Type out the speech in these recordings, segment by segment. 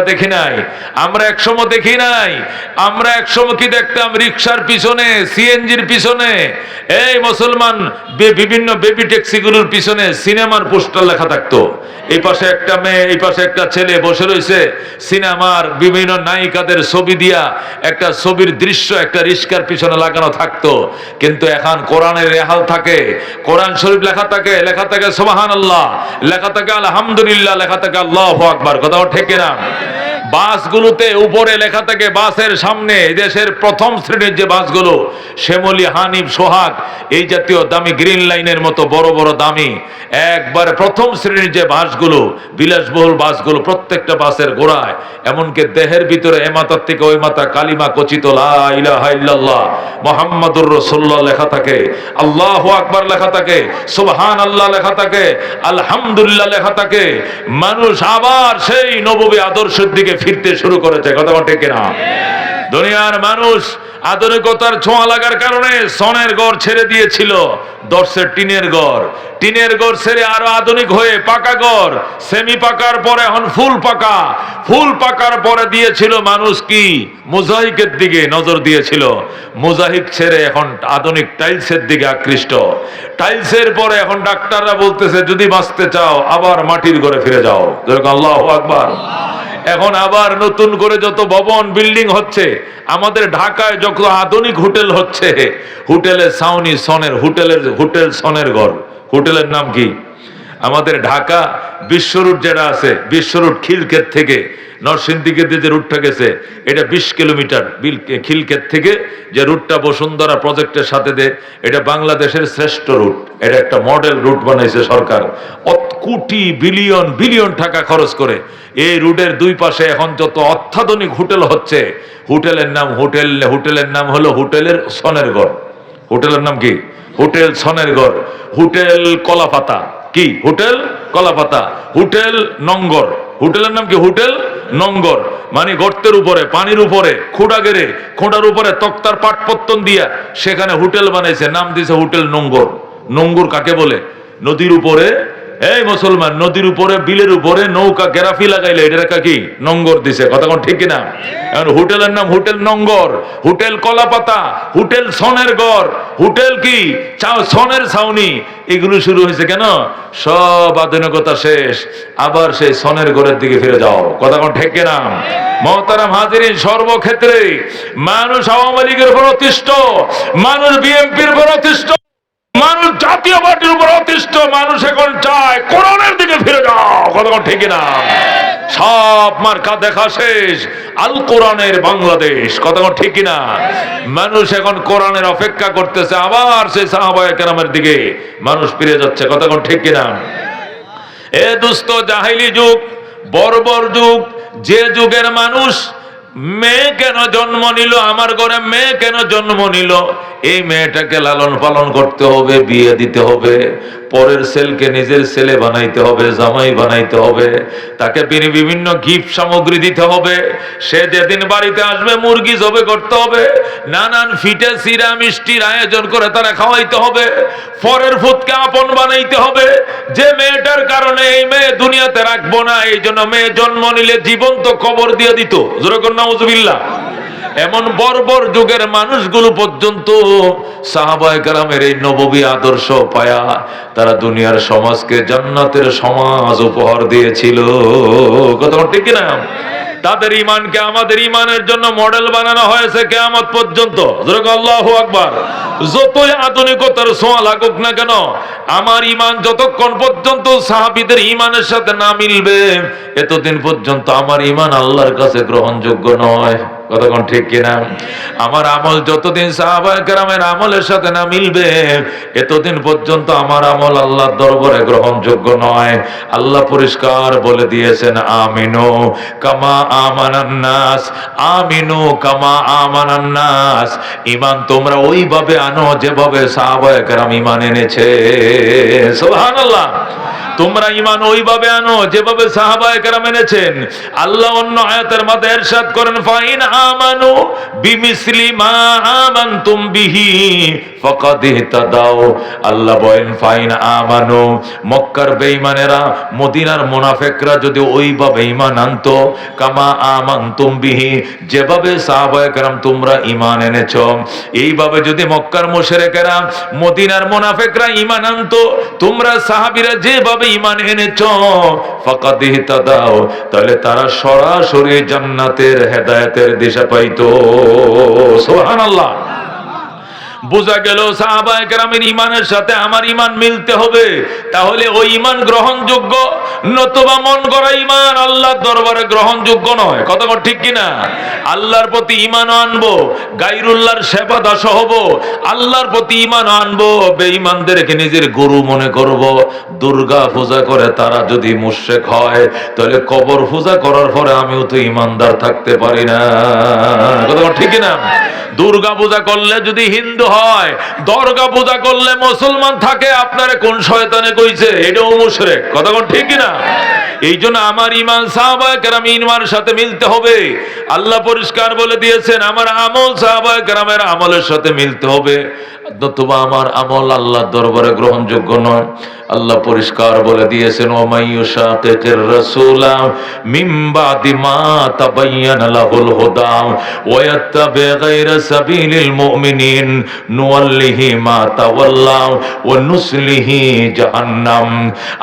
দেখি নাই আমরা, একসময় দেখি নাই আমরা। একসময় কি দেখতাম? রিক্সার পিছনে, সিএনজির পিছনে, এই মুসলমান বিভিন্ন বেবি ট্যাক্সিগুলোর পিছনে সিনেমার পোস্টার লেখা থাকতো। এই পাশে একটা মেয়ে, এই পাশে একটা ছেলে বসে রয়েছে, সিনেমার বিভিন্ন নায়িকাদের ছবি দিয়া একটা ছবির দৃশ্য একটা রিক্সার পিছনে লাগানো থাকতো। কিন্তু এখন কোরআনের রেহাল থাকে, কোরআন শরীফ লেখা থাকে, লেখা থাকে সুবহানাল্লাহ, লেখা থাকে আলহামদুলিল্লাহ, লেখা থাকে আল্লাহু আকবার। কথা ঠিক না? বাসগুলোতে উপরে লেখা থাকে, বাসের সামনে দেশের প্রথম শ্রেণীর যে বাসগুলো, শ্যামলী, হানিফ, সোহাগ, এই জাতীয় দামি গ্রিন লাইনের মতো বড় বড় দামি একবারে প্রথম শ্রেণীর যে বাসগুলো, বিলাসবহুল বাসগুলো, প্রত্যেকটা বাসের গোড়ায় এমনকি দেহের ভিতরে এ মাথার থেকে ওই মাথা কালিমা কচিত লা ইলাহা ইল্লাল্লাহ মুহাম্মাদুর রাসূলুল্লাহ লেখা থাকে, আল্লাহু আকবার লেখা থাকে, সুবহানাল্লাহ লেখা থাকে, আলহামদুলিল্লাহ লেখা থাকে। মানুষ আবার সেই নববী আদর্শের দিকে ফিরতে শুরু করেছে। কথা ঠিক না? দুনিয়ার মানুষ আধুনিকতার ছোঁয়া লাগার কারণে সনের ঘর ছেড়ে দিয়েছিল, দর্শের টিনের ঘর, টিনের ঘর ছেড়ে আরো আধুনিক হয়ে পাকা ঘর, সেমি পাকার পরে এখন ফুল পাকা, ফুল পাকার পরে দিয়েছিল মানুষ কি মোজাইকের দিকে নজর দিয়েছিল, মোজাইক ছেড়ে এখন আধুনিক টাইলসের দিকে আকৃষ্ট। টাইলসের পরে এখন ডাক্তাররা বলতেছে যদি বাঁচতে চাও আবার মাটির ঘরে ফিরে যাও। আল্লাহু আকবার। এখন আবার নতুন করে যত ভবন বিল্ডিং হচ্ছে, আমাদের ঢাকায় যত আধুনিক হোটেল হচ্ছে, হোটেলের ছাউনি সনের, হোটেল সনের ঘর। হোটেলের নাম কি? আমাদের ঢাকা বিশ্ব রুট যেটা আছে, বিশ্ব রুট খিলক্ষেত থেকে নরসিংদীকে যে রুটটা গেছে, এটা 20 কিলোমিটার। খিলক্ষেত থেকে যে রুটটা বসুন্ধরা প্রজেক্টের সাথে দে, এটা বাংলাদেশের শ্রেষ্ঠ রুট। এটা একটা মডেল রুট বানাইছে সরকার, কোটি বিলিয়ন বিলিয়ন টাকা খরচ করে। এই রুটের দুই পাশে এখন যত অত্যাধুনিক হোটেল হচ্ছে, হোটেলের নাম হলো হোটেলের সনের ঘর। হোটেলের নাম কি? হোটেল সনের ঘর, হোটেল কলাপাতা। কি হোটেল? কলাপাতা। হোটেল নঙ্গর, হোটেলের নাম কি? হোটেল নঙ্গর। মানে গর্তের উপরে, পানির উপরে খোঁড়া গেড়ে, খোঁড়ার উপরে তক্তার পাটপত্তন দিয়া সেখানে হোটেল বানাইছে, নাম দিয়েছে হোটেল নঙ্গর। নঙ্গর কাকে বলে? নদীর উপরে, এই মুসলমান, নদীর উপরে বিলের উপরে নৌকা গেরাফি লাগাইলে এটা কি নঙ্গর দিছে। কথা কোন ঠিক না? এখন হোটেলের নাম হোটেল নঙ্গর, হোটেল কলাপাতা, হোটেল সনের ঘর, হোটেল কি সনের ছাউনি। এগুলো শুরু হয়েছে কেন? সব আধুনিকতা শেষ, আবার সেই সনের ঘরের দিকে ফিরে যাও। কথা কোন ঠিক না? মুহতারাম হাজিরিন, সর্বক্ষেত্রে মানুষ আওয়ামী লীগের উপর অতিষ্ঠ, মানুষ বিএনপির উপর অতিষ্ঠ, মানুষ জাতীয় পার্টির উপর অতিষ্ঠ। মানুষ এখন চায় কোরআনের দিকে ফিরে যাও। কথা ঠিক না? সব মার্কা দেখা শেষ, আল কোরআনের বাংলাদেশ। কথা ঠিক না? মানুষ এখন কোরআনের অপেক্ষা করতেছে, আবার সেই সাহাবায়ে কেরামের দিকে মানুষ ফিরে যাচ্ছে। কথা ঠিক না? এ দুস্থ জাহিলি যুগ, বর্বর যুগ, যে যুগের মানুষ মেয়ে কেন জন্ম নিল, আমার ঘরে মেয়ে কেন জন্ম নিল, এই মেয়েটাকে লালন পালন করতে হবে, বিয়ে দিতে হবে, পরের ছেলেকে নিজের ছেলে বানাইতে হবে, জামাই বানাইতে হবে, তাকে বিভিন্ন গিফট সামগ্রী দিতে হবে, সে যেদিন বাড়িতে আসবে মুরগি জবে করতে হবে, নানান ফিটে সিরা মিষ্টির আয়োজন করে তারা খাওয়াইতে হবে, পরের ফুতকে আপন বানাইতে হবে। যে মেয়েটার কারণে এই মেয়ে দুনিয়াতে রাখবো না, এই জন্য মেয়ে জন্ম নিলে জীবন্ত কবর দিয়ে দিত। যেরকম নাউজুবিল্লাহ। এমন বর্বর যুগের মানুষগুলো পর্যন্ত সাহাবায়ে কেরামের এই নববী আদর্শ পায়া তারা দুনিয়ার সমাজকে জান্নাতের সমাজ উপহার দিয়েছিল। কথা ঠিক না? তাদের ঈমানকে আমাদের ঈমানের জন্য মডেল বানানো হয়েছে কিয়ামত পর্যন্ত। যেরকম আল্লাহু আকবার। যতই আধুনিকতার ছোঁয়া লাগুক না কেন, আমার ঈমান যতক্ষণ পর্যন্ত সাহাবীদের ঈমানের সাথে না মিলবে, এতদিন পর্যন্ত আমার ঈমান আল্লাহর কাছে গ্রহণযোগ্য নয়। কথা কোন ঠিক কিনা? আমার আমল যতদিন সাহাবায়ে কেরামের আমলের সাথে না মিলবে, এতদিন পর্যন্ত আমার আমল আল্লাহর দরবারে গ্রহণযোগ্য নয়। আল্লাহ পরিষ্কার বলে দিয়েছেন, আমিনু কামা আমানান নাস, আমিনু কামা আমানান নাস। ঈমান তোমরা ওইভাবে আনো যেভাবে সাহাবায়ে কেরাম ঈমান এনেছে। সুবহানাল্লাহ। তোমরা ঈমান ওইভাবে আনো যেভাবে সাহাবায়ে কেরাম এনেছেন। আল্লাহ অন্য আয়াতের মধ্যে ইরশাদ করেন, ফাইন আমানু বিমিসলি মা আমানতুম বিহি ফাকাদ ইহতাদাও। আল্লাহ বলেন ফাইন আমানু, মক্কার বেঈমানেরা, মদিনার মুনাফিকরা যদি ওইভাবে ঈমান আনতো, কামা আমানতুম বিহি, যেভাবে সাহাবায়ে কেরাম তোমরা ঈমান এনেছো, এইভাবে যদি মক্কার মুশরিকেরা, মদিনার মুনাফিকরা ঈমান আনতো, তোমরা সাহাবীরা যেভাবে ঈমান এনেছো, ফাকাদ ইহতাদাও, তাহলে তারা সরাসরি জান্নাতের হেদায়েতের দিশা পাইতো। সুবহানাল্লাহ। বোঝা গেল সাহাবায়ে কেরামের ঈমানের সাথে আমার ঈমান মিলতে হবে, তাহলে ওই ঈমান গ্রহণযোগ্য। নতুবা মন গড়া ঈমান আল্লাহর দরবারে গ্রহণযোগ্য নয়। কথা ঠিক কিনা? আল্লাহর প্রতি ঈমান আনবো, গায়রুল্লাহর সেবা দাস হব, আল্লাহর প্রতি ঈমান আনবো, বেঈমানদেরকে নিজের গুরু মনে করব। দুর্গা পূজা করে তারা যদি মুশরিক হয়, তাহলে কবর পূজা করার পরে আমিও তো ঈমানদার থাকতে পারি না। কথা ঠিক কিনা? দুর্গা পূজা করলে যদি হিন্দু হয়, দুর্গা পূজা করলে মুসলমান থাকে, আপনারে কোন শয়তানে কইছে? এটাও মুশরিক। কথা ঠিক কিনা? এই জন্য আমার ঈমান সাহাবায়ে কেরাম ঈমানের সাথে মিলতে হবে। আল্লাহ পরিষ্কার বলে দিয়েছেন আমার আমল সাহাবায়ে কেরামের আমলের সাথে মিলতে হবে, নতুবা আমার আমল আল্লাহর দরবারে গ্রহণযোগ্য নয়। আল্লাহ পরিষ্কার বলে দিয়েছেন, ওয়া মাইয়ুশাকিকির রাসূলা মিন বাদি মা তাবায়্যানা লাহুল হুদা ওয়া ইয়াত্তাবি গায়রা সাবিলিল মুমিনিন নুওয়াল্লিহি মা তাওয়াল্লা ওয়া নুসলিহি জাহান্নাম।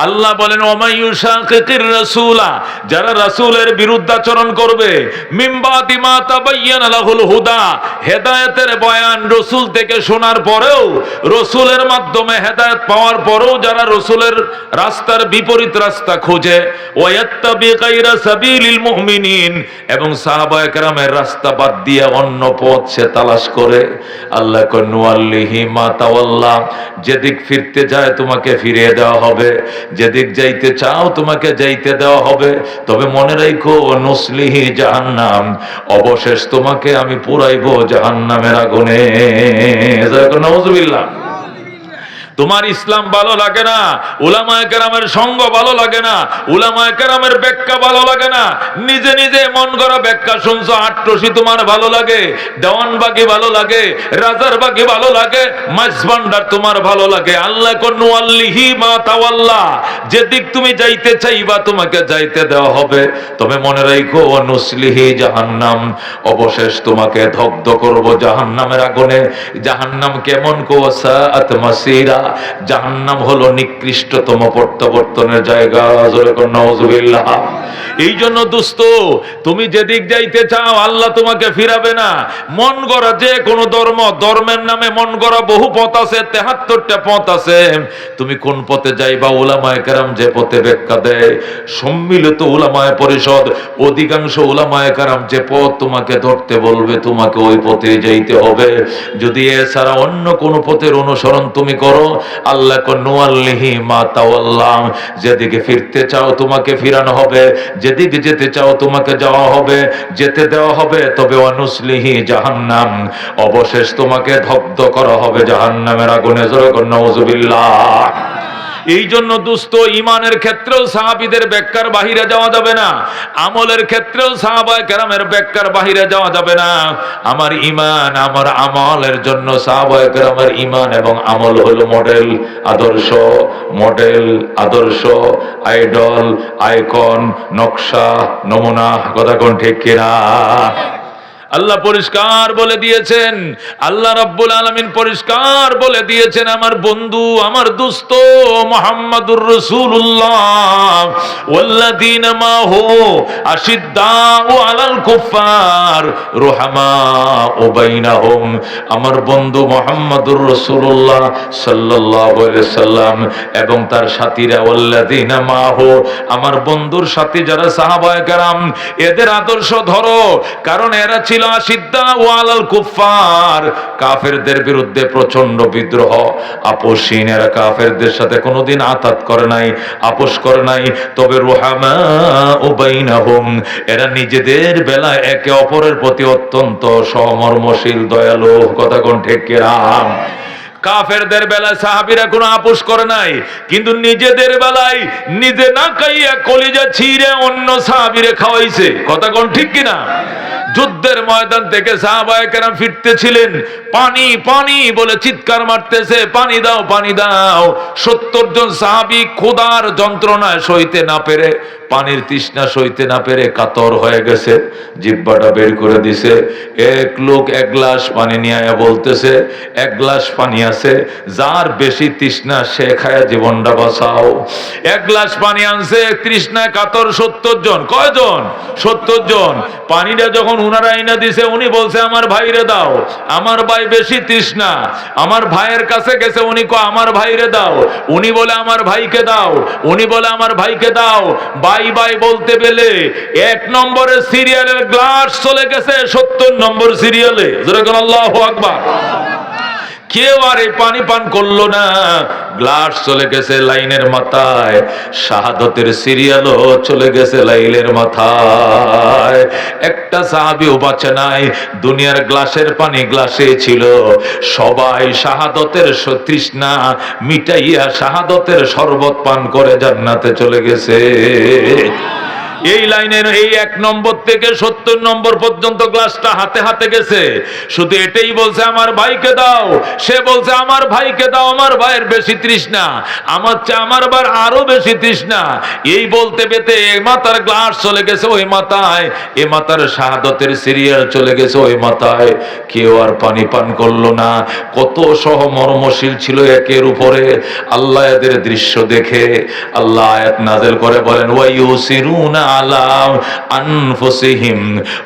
আল্লাহ বলেন, ওয়া মাইয়ুশাকিকির রাসূলা, যারা রাসূলের বিরুদ্ধাচরণ করবে, মিন বাদি মা তাবায়্যানা লাহুল হুদা, হেদায়েতের বয়ান রাসূল থেকে শোনার পরেও, রাসূলের মাধ্যমে হেদায়েত পাওয়ার পরেও যারা রাসূলের রাস্তার বিপরীত রাস্তা খোঁজে, ওয়ায়াত্তাবি গায়রা সাবিলিল মুমিনিন, এবং সাহাবায়ে কেরামের রাস্তা বাদ দিয়ে অন্য পথ সে তালাশ করে, আল্লাহ কয় নুওয়াল্লিহি মা তাওয়াল্লা, যেদিক ফিরতে যায় তোমাকে ফিরিয়ে দেওয়া হবে, যেদিক যাইতে চাও তোমাকে যাইতে দেওয়া হবে, তবে মনে রাখো নুসলিহি জাহান্নাম, অবশেষ তোমাকে আমি পুরাইব জাহান্নামের আগুনে। নাউযুবিল্লাহ। তোমার ইসলাম ভালো লাগে না, উলামায়ে কেরামের সঙ্গ ভালো লাগে না, উলামায়ে কেরামের ব্যাখ্যা ভালো লাগে না, নিজে নিজে মন গড়া ব্যাখ্যা শুনছো, আট্রসি তোমার ভালো লাগে, দেওয়ানবাগি ভালো লাগে, রাজারবাগি ভালো লাগে, মাঝভান্ডার তোমার ভালো লাগে। আল্লাহ কোন নুওয়াল্লিহি মা তাওয়াল্লা, যেদিক তুমি যাইতে চাইবা তোমাকে যাইতে দেওয়া হবে, তবে মনে রাখো নুসলিহি জাহান্নাম, অবশেষ তোমাকে দগ্ধ করব জাহান্নামের আগুনে। জাহান্নাম কেমন? কোসাআত মাসিরা, জাহান্নাম হলো নিকৃষ্টতম প্রত্যাবর্তনের জায়গা। নাউযুবিল্লাহ। এই জন্য দোস্ত, তুমি যেদিক যাইতে চাও আল্লাহ তোমাকে ফিরাবে না। মন গড়া যে কোন ধর্মের নামে মন গড়া বহু পথ আছে, 73টা পথ আছে। তুমি কোন পথে যাইবা? উলামায়ে কেরাম যে পথে ব্যাখ্যা দেয়, সম্মিলিত উলামায়ে পরিষদ, অধিকাংশ উলামায়ে কেরাম যে পথ তোমাকে ধরতে বলবে, তোমাকে ওই পথে যাইতে হবে। যদি এছাড়া অন্য কোন পথের অনুসরণ তুমি করো, আল্লাহ কো নুওয়াল্লিহি মা তাওয়াল্লা, যেদিকে ফিরতে চাও তোমাকে ফিরানো হবে, যেদিকে যেতে চাও তোমাকে যাওয়া হবে, যেতে দেওয়া হবে, তবে ওয়ানুসলিহি জাহান্নাম, অবশেষ তোমাকে দগ্ধ করা হবে জাহান্নামের আগুনে। জোরে কর নাউযুবিল্লাহ। এই জন্য দোস্ত, ঈমানের ক্ষেত্রেও সাহাবীদের ব্যাখ্যার বাহিরে যাওয়া যাবে না, আমলের ক্ষেত্রেও সাহাবায়ে কেরামের ব্যাখ্যার বাহিরে যাওয়া যাবে না। আমার ঈমান, আমার আমলের জন্য সাহাবায়ে কেরামের ঈমান এবং আমল হলো মডেল, আদর্শ, মডেল, আদর্শ, আইডল, আইকন, নকশা, নমুনা। কথা কোন ঠিক কিনা? আল্লাহ পরিষ্কার বলে দিয়েছেন, আল্লাহ রাব্বুল আলামিন পরিষ্কার বলে দিয়েছেন, আমার বন্ধু, আমার দোস্ত মুহাম্মাদুর রাসূলুল্লাহ ওয়াল্লাযীনা মাহু আশিদ্দাউ আলাল কুফার রুহামাউ বাইনাহুম। আমার বন্ধু মুহাম্মাদুর রাসূলুল্লাহ সাল্লাল্লাহু আলাইহি সাল্লাম এবং তার সাথীরা, ওয়াল্লাযীনা মাহু, আমার বন্ধুর সাথী যারা সাহাবায়ে কেরাম, এদের আদর্শ ধরো, কারণ এরা ছিল আশিদ্দাউ আলাল কুফার, কাফেরদের বিরুদ্ধে প্রচন্ড বিদ্রোহ, আপোষহীন। এরা কাফেরদের সাথে কোনোদিন আতাত করে নাই, আপোষ করে নাই, তবে রুহামাউ বাইনাহুম, এরা নিজেদের বেলায় একে অপরের প্রতি অত্যন্ত সহমর্মশীল, দয়ালু। কথা কোন ঠিক কিনা? কাফেরদের বেলায় সাহাবীরা কোনো আপোষ করে নাই, কিন্তু নিজেদের বেলায় নিজে না খাইয়া কলিজা ছিঁড়ে অন্য সাহাবীরে খাওয়াইছে। কথা কোন ঠিক কিনা? যুদ্ধের ময়দান থেকে সাহাবায়ে কেরাম ফিরতেছিলেন, পানি পানি বলে চিৎকার মারতেছে, পানি দাও পানি দাও। 70 জন সাহাবী ক্ষুধার যন্ত্রণায় সইতে না পেরে, পানির তৃষ্ণা সইতে না পেরে কাতর হয়ে গেছে, জিহ্বাটা বের করে দিছে। এক লোক এক গ্লাস পানি নিয়ে বলতেছে, এক গ্লাস পানি আছে, যার বেশি তৃষ্ণা সে খায়া জীবনটা বাঁচাও। এক গ্লাস পানি আনছে, তৃষ্ণায় কাতর 70 জন। কয়জন? 70 জন। পানিটা যখন উনারা আইনা দিছে, উনি বলছে আমার ভাইরে দাও, আমার ভাই বেশি তৃষ্ণা। আমার ভাইয়ের কাছে গেছে, উনি কয় আমার ভাইরে দাও, উনি বলে আমার ভাইকে দাও, উনি বলে আমার ভাইকে দাও। ভাই ভাই বলতে পেলে 1 নম্বরের সিরিয়ালের গ্লাস চলে গেছে 70 নম্বর সিরিয়ালে। যেরকম আল্লাহু আকবার। কেউ আর এই পানি পান করলো না, গ্লাস চলে গেছে লাইনের মাথায়, শাহাদতের সিরিয়ালও চলে গেছে লাইনের মাথায়। একটা সাহাবীও বাঁচে নাই, দুনিয়ার গ্লাসের পানি গ্লাসে ছিল। সবাই শাহাদতের তৃষ্ণা মিটাইয়া শাহাদতের শরবত পান করে জান্নাতে চলে গেছে। এই লাইনের এই 1 নম্বর থেকে 70 নম্বর পর্যন্ত গ্লাসটা হাতে হাতে গেছে। শুধু এটাই বলছে আমার ভাইকে দাও, সে বলছে আমার ভাইকে দাও, আমার ভাইয়ের বেশি তৃষ্ণা, আমার চেয়ে আমার ভাইয়ের আরো বেশি তৃষ্ণা। এই বলতে পেতে এ মাতার গ্লাস চলে গেছে ওই মাথায়, এ মাতার শাহাদতের সিরিয়াল চলে গেছে ওই মাথায়। কেউ আর পানি পান করলো না। কত সহমর্মশীল ছিল একের উপরে। আল্লাহ এদের দৃশ্য দেখে আল্লাহ আয়াত নাযিল করে বলেন, ওয়ায়ুসিরুনা আলা আনফুসিহিম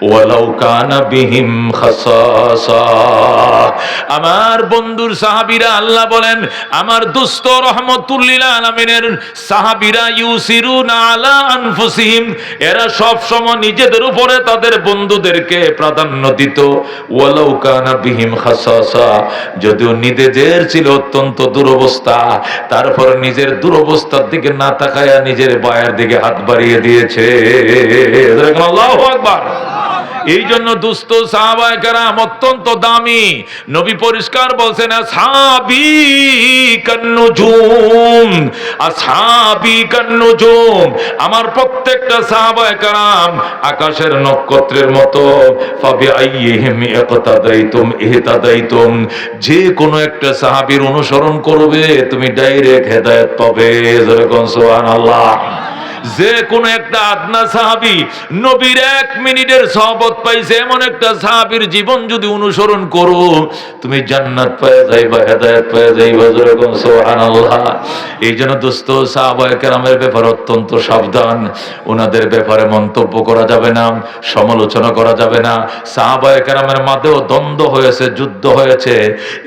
ওয়ালাউ কানা বিহিম খাসাসা। আমার বন্ধুর সাহাবীরা, আল্লাহ বলেন আমার দুস্থ রহমাতুল লিল আলামিনের সাহাবীরা, ইউসিরুনা আলা আনফুসিহিম, এরা সব সময় নিজেদের উপরে তাদের বন্ধুদেরকে প্রাধান্য দিত। ওয়ালাউ কানা বিহিম খাসাসা, যদিও নিজেদের ছিল অত্যন্ত দুরবস্থা, তারপর নিজের দুরবস্থার দিকে না তাকায়া নিজের বায়ের দিকে হাত বাড়িয়ে দিয়েছে। আল্লাহু আকবার। এই জন্য দুস্থ সাহাবায়ে কেরাম অত্যন্ত দামি। নবী পরিষ্কার বলছেন, আসহাবী কান্নুজুম, আসহাবী কান্নুজুম, আমার প্রত্যেকটা সাহাবায়ে কেরাম আকাশের নক্ষত্রের মতো। ফাবিআইয়িহিম ইকতাদাইতুম ইহতাদাইতুম, যে কোনো একটা সাহাবীর অনুসরণ করবে তুমি ডাইরেক্ট হেদায়েত পাবে। সুবহানাল্লাহ। যে কোন একটা আদনা সাহাবী নবীর 1 মিনিটের সহবত পাইছে, এমন একটা সাহাবীর জীবন যদি অনুসরণ করো তুমি জান্নাত পেয়ে যাইবা, হেদায়েত পেয়ে যাইবা। যেরকম সুবহানাল্লাহ। এই জন্য দোস্ত সাহাবায়ে কেরামের ব্যাপারে অত্যন্ত সাবধান। ওনাদের ব্যাপারে মন্তব্য করা যাবে না, সমালোচনা করা যাবে না। সাহাবায়ে কেরামের মাঝেও দ্বন্দ্ব হয়েছে, যুদ্ধ হয়েছে।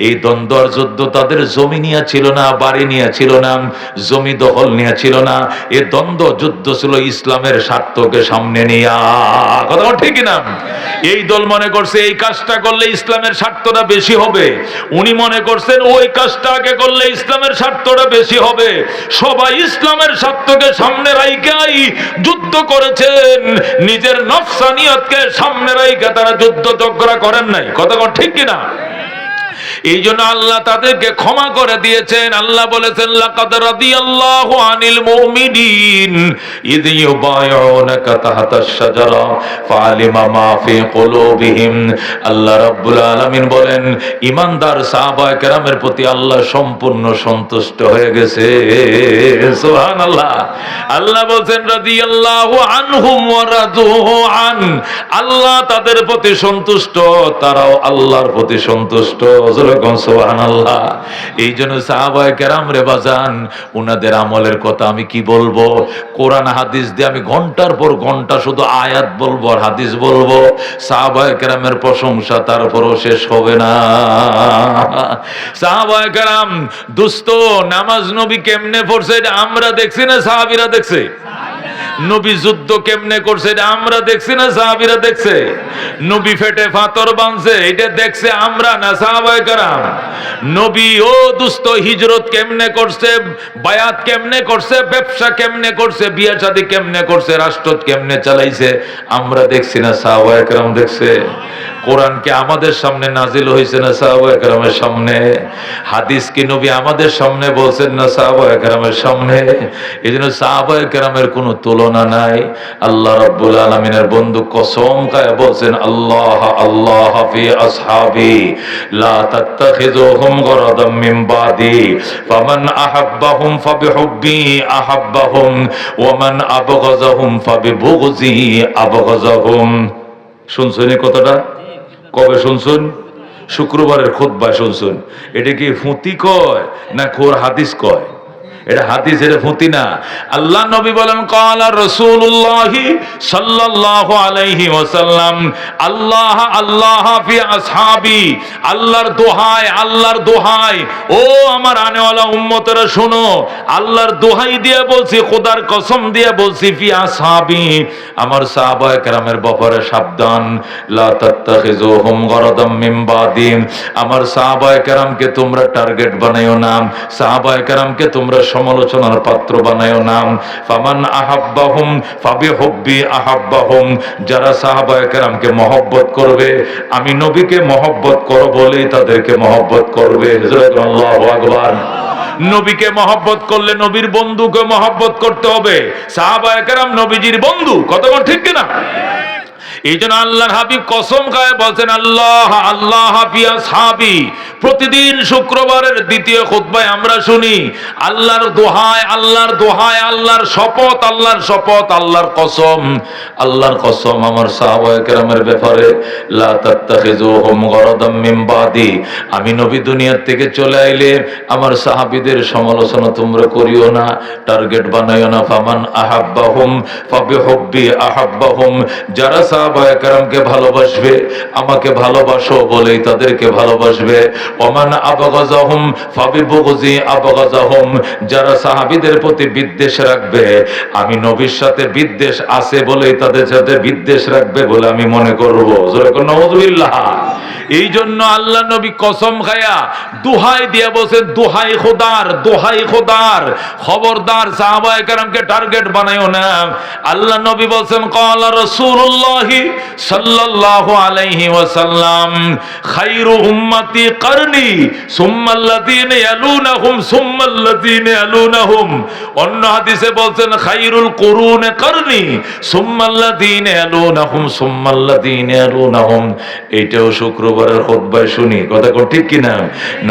এই দ্বন্দ্ব আর যুদ্ধ তাদের জমি নিয়ে ছিল না, বাড়ি নিয়ে ছিল না, জমি দখল নিয়ে ছিল না। এই দ্বন্দ্ব যুদ্ধ ছিল ইসলামের স্বার্থকে সামনে নিয়ে। কথা ঠিক না? এই দল মনে করছে এই কাজটা করলে ইসলামের স্বার্থটা বেশি হবে, উনি মনে করছেন ওই কাজটা আগে করলে ইসলামের স্বার্থটা বেশি হবে। সবাই ইসলামের স্বার্থকে সামনে রাইখাই যুদ্ধ করেছেন, নিজের নফসানিয়তকে সামনে রাইখা তারা যুদ্ধ ঝগড়া করেন নাই। কথা ঠিক কিনা? এই জন্য আল্লাহ তাদেরকে ক্ষমা করে দিয়েছেন। আল্লাহ বলেছেন, লাকাদ রাদিয়াল্লাহু আনিল মুমিনিন ইয ইউবাইউনাকা তাহতাশ শাজারা ফাআলিমা মা ফি কুলুবিহিম। আল্লাহ রাব্বুল আলামিন বলেন, ঈমানদার সাহাবায়ে কেরামের প্রতি আল্লাহ সম্পূর্ণ সন্তুষ্ট হয়ে গেছে। সুবহানাল্লাহ। আল্লাহ বলেন, রাদিয়াল্লাহু আনহুম ওয়া রাদুহু আন, আল্লাহ তাদের প্রতি সন্তুষ্ট, তারাও আল্লাহর প্রতি সন্তুষ্ট। সুবহানাল্লাহ। এই জন্য সাহাবায়ে কেরাম রে বাজান, উনাদের আমলের কথা আমি কি বলবো? কোরআন হাদিস দিয়ে আমি ঘন্টার পর ঘন্টা শুধু আয়াত বলবো আর হাদিস বলবো। সাহাবায়ে কেরামের প্রশংসা তারপরও শেষ হবে না। সাহাবায়ে কেরাম দুস্থ নামাজ নবী কেমনে পড়ছে এটা আমরা দেখছি না সাহাবীরা দেখছে? নবী যুদ্ধ কেমনে করছে এটা আমরা দেখছি না সাহাবীরা দেখছে? নবী ফেটে ফাতর বাঁধছে এটা দেখছে আমরা না সাহাবায়ে কেরাম? নবী ও দুস্ত হিজরত কেমনে করছে, বায়াত কেমনে করছে, ব্যবসা কেমনে করছে, বিয়ে শাদী কেমনে করছে, রাষ্ট্র কেমনে চালাইছে আমরা দেখছি না সাহাবায়ে কেরাম দেখছে? কোরআন কি আমাদের সামনে নাজিল হয়েছে না সাহাবায়ে কেরামের সামনে? হাদিস কি নবী আমাদের সামনে বলছেন না সাহাবায়ে কেরামের সামনে? এজন্য সাহাবায়ে কেরামের কোনো তুলনা নাই। আল্লাহ রাব্বুল আলামিনের বন্ধু কসম খায় বলছেন, আল্লাহ আল্লাহ ফি আসহাবি লা তাত্তাখিযুহুম গরাদাম মিন বাদি ফামান আহাব্বাহুম ফাবিহুব্বি আহাব্বাহুম ওয়া মান আবগাযাহুম ফাবিবুগযি আবগাযাহুম। শুনছেন এই কথাটা? কবে শুনছেন? শুক্রবারের খুতবায় শুনছেন। এটা কি ফুতি কয় না খোর হাদিস কয়? এটা হাদিস, এটা ফুতি না। আল্লাহ নবী বলেন, ক্বালা রাসূলুল্লাহ সাল্লাল্লাহু আলাইহি ওয়াসাল্লাম আল্লাহ আল্লাহ ফি আসহাবি, আল্লাহর দোহাই, আল্লাহর দোহাই, ও আমার আনেওয়ালা উম্মতেরা শোনো, আল্লাহর দোহাই দিয়ে বলছি, খোদার কসম দিয়ে বলছি, ফি আসহাবি, আমার সাহাবায়ে কেরামের ব্যাপারে সাবধান। লা তাত্তাখিযুহুম গরাদাম মিন বাদি, আমার সাহাবায়ে কেরামকে তোমরা টার্গেট বানাইও না, সাহাবায়ে কেরামকে তোমরা সমালোচনার পাত্র বানায়ও না। ফামান আহাব্বাহুম ফাবিহুব্বি আহাব্বাহুম, যারা সাহাবায়ে কেরামকে মহব্বত করবে, আমি নবীকে মহব্বত করব বলেই তাদেরকে মহব্বত করবে। আল্লাহু আকবার। নবীকে মহব্বত করলে নবীর বন্ধুকে মহব্বত করতে হবে। সাহাবায়ে কেরাম নবীজির বন্ধু, কথা বল ঠিক কিনা? এই জন্য আল্লাহর হাবিব কসম খায় বলছেন, আল্লাহ আল্লাহ ফি আসহাবি। প্রতিদিন শুক্রবারের দ্বিতীয় খুতবায় আমরা শুনি আল্লাহর দোহাই, আল্লাহর দোহাই, আল্লাহর শপথ, আল্লাহর শপথ, আল্লাহর কসম, আল্লাহর কসম আমার সাহাবায়ে কেরামের ব্যাপারে। লা তাত্তাখিযুহুম গরাদাম মিন বাদি, আমি নবী দুনিয়ার থেকে চলে আইলে আমার সাহাবীদের সমালোচনা তোমরা করিও না, টার্গেট বানাইও না। ফামান আহাব্বাহুম ফাবিহুব্বি আহাব্বাহুম, যারা সাহাবায়ে কেরামকে ভালোবাসবে, আমাকে ভালোবাসো বলেই তাদেরকে ভালোবাসবে। ওমান আবগাযাহুম ফাবিবুগযি আবগাযাহুম, যারা সাহাবীদের প্রতি বিদ্বেষ রাখবে, আমি নবীর সাথে বিদ্বেষ আছে বলেই তাদের সাথে বিদ্বেষ রাখবে বলে আমি মনে করব। জোরে কোন নাউযুবিল্লাহ। এই জন্য আল্লাহ নবী কসম খায়া দোহাই দিয়ে বলছেন, দোহাই খোদার, দোহাই খোদার, খবরদার সাহাবায়ে কেরামকে টার্গেট বানাইও না। আল্লাহ নবী বলছেন, ক্বালা রাসূলুল্লাহ সাল্লাল্লাহু আলাইহি ওয়াসাল্লাম খায়রু উম্মতি কারনি সুম্মাল্লাযীনা ইয়ালুনাহুম সুম্মাল্লাযীনা ইয়ালুনাহুম। অন্য হাদিসে বলছেন, খায়রুল কুরুনি কারনি সুম্মাল্লাযীনা ইয়ালুনাহুম সুম্মাল্লাযীনা ইয়ালুনাহুম। এটাও শুক্রবারের খুতবায় শুনি, কথা কোন ঠিক কিনা?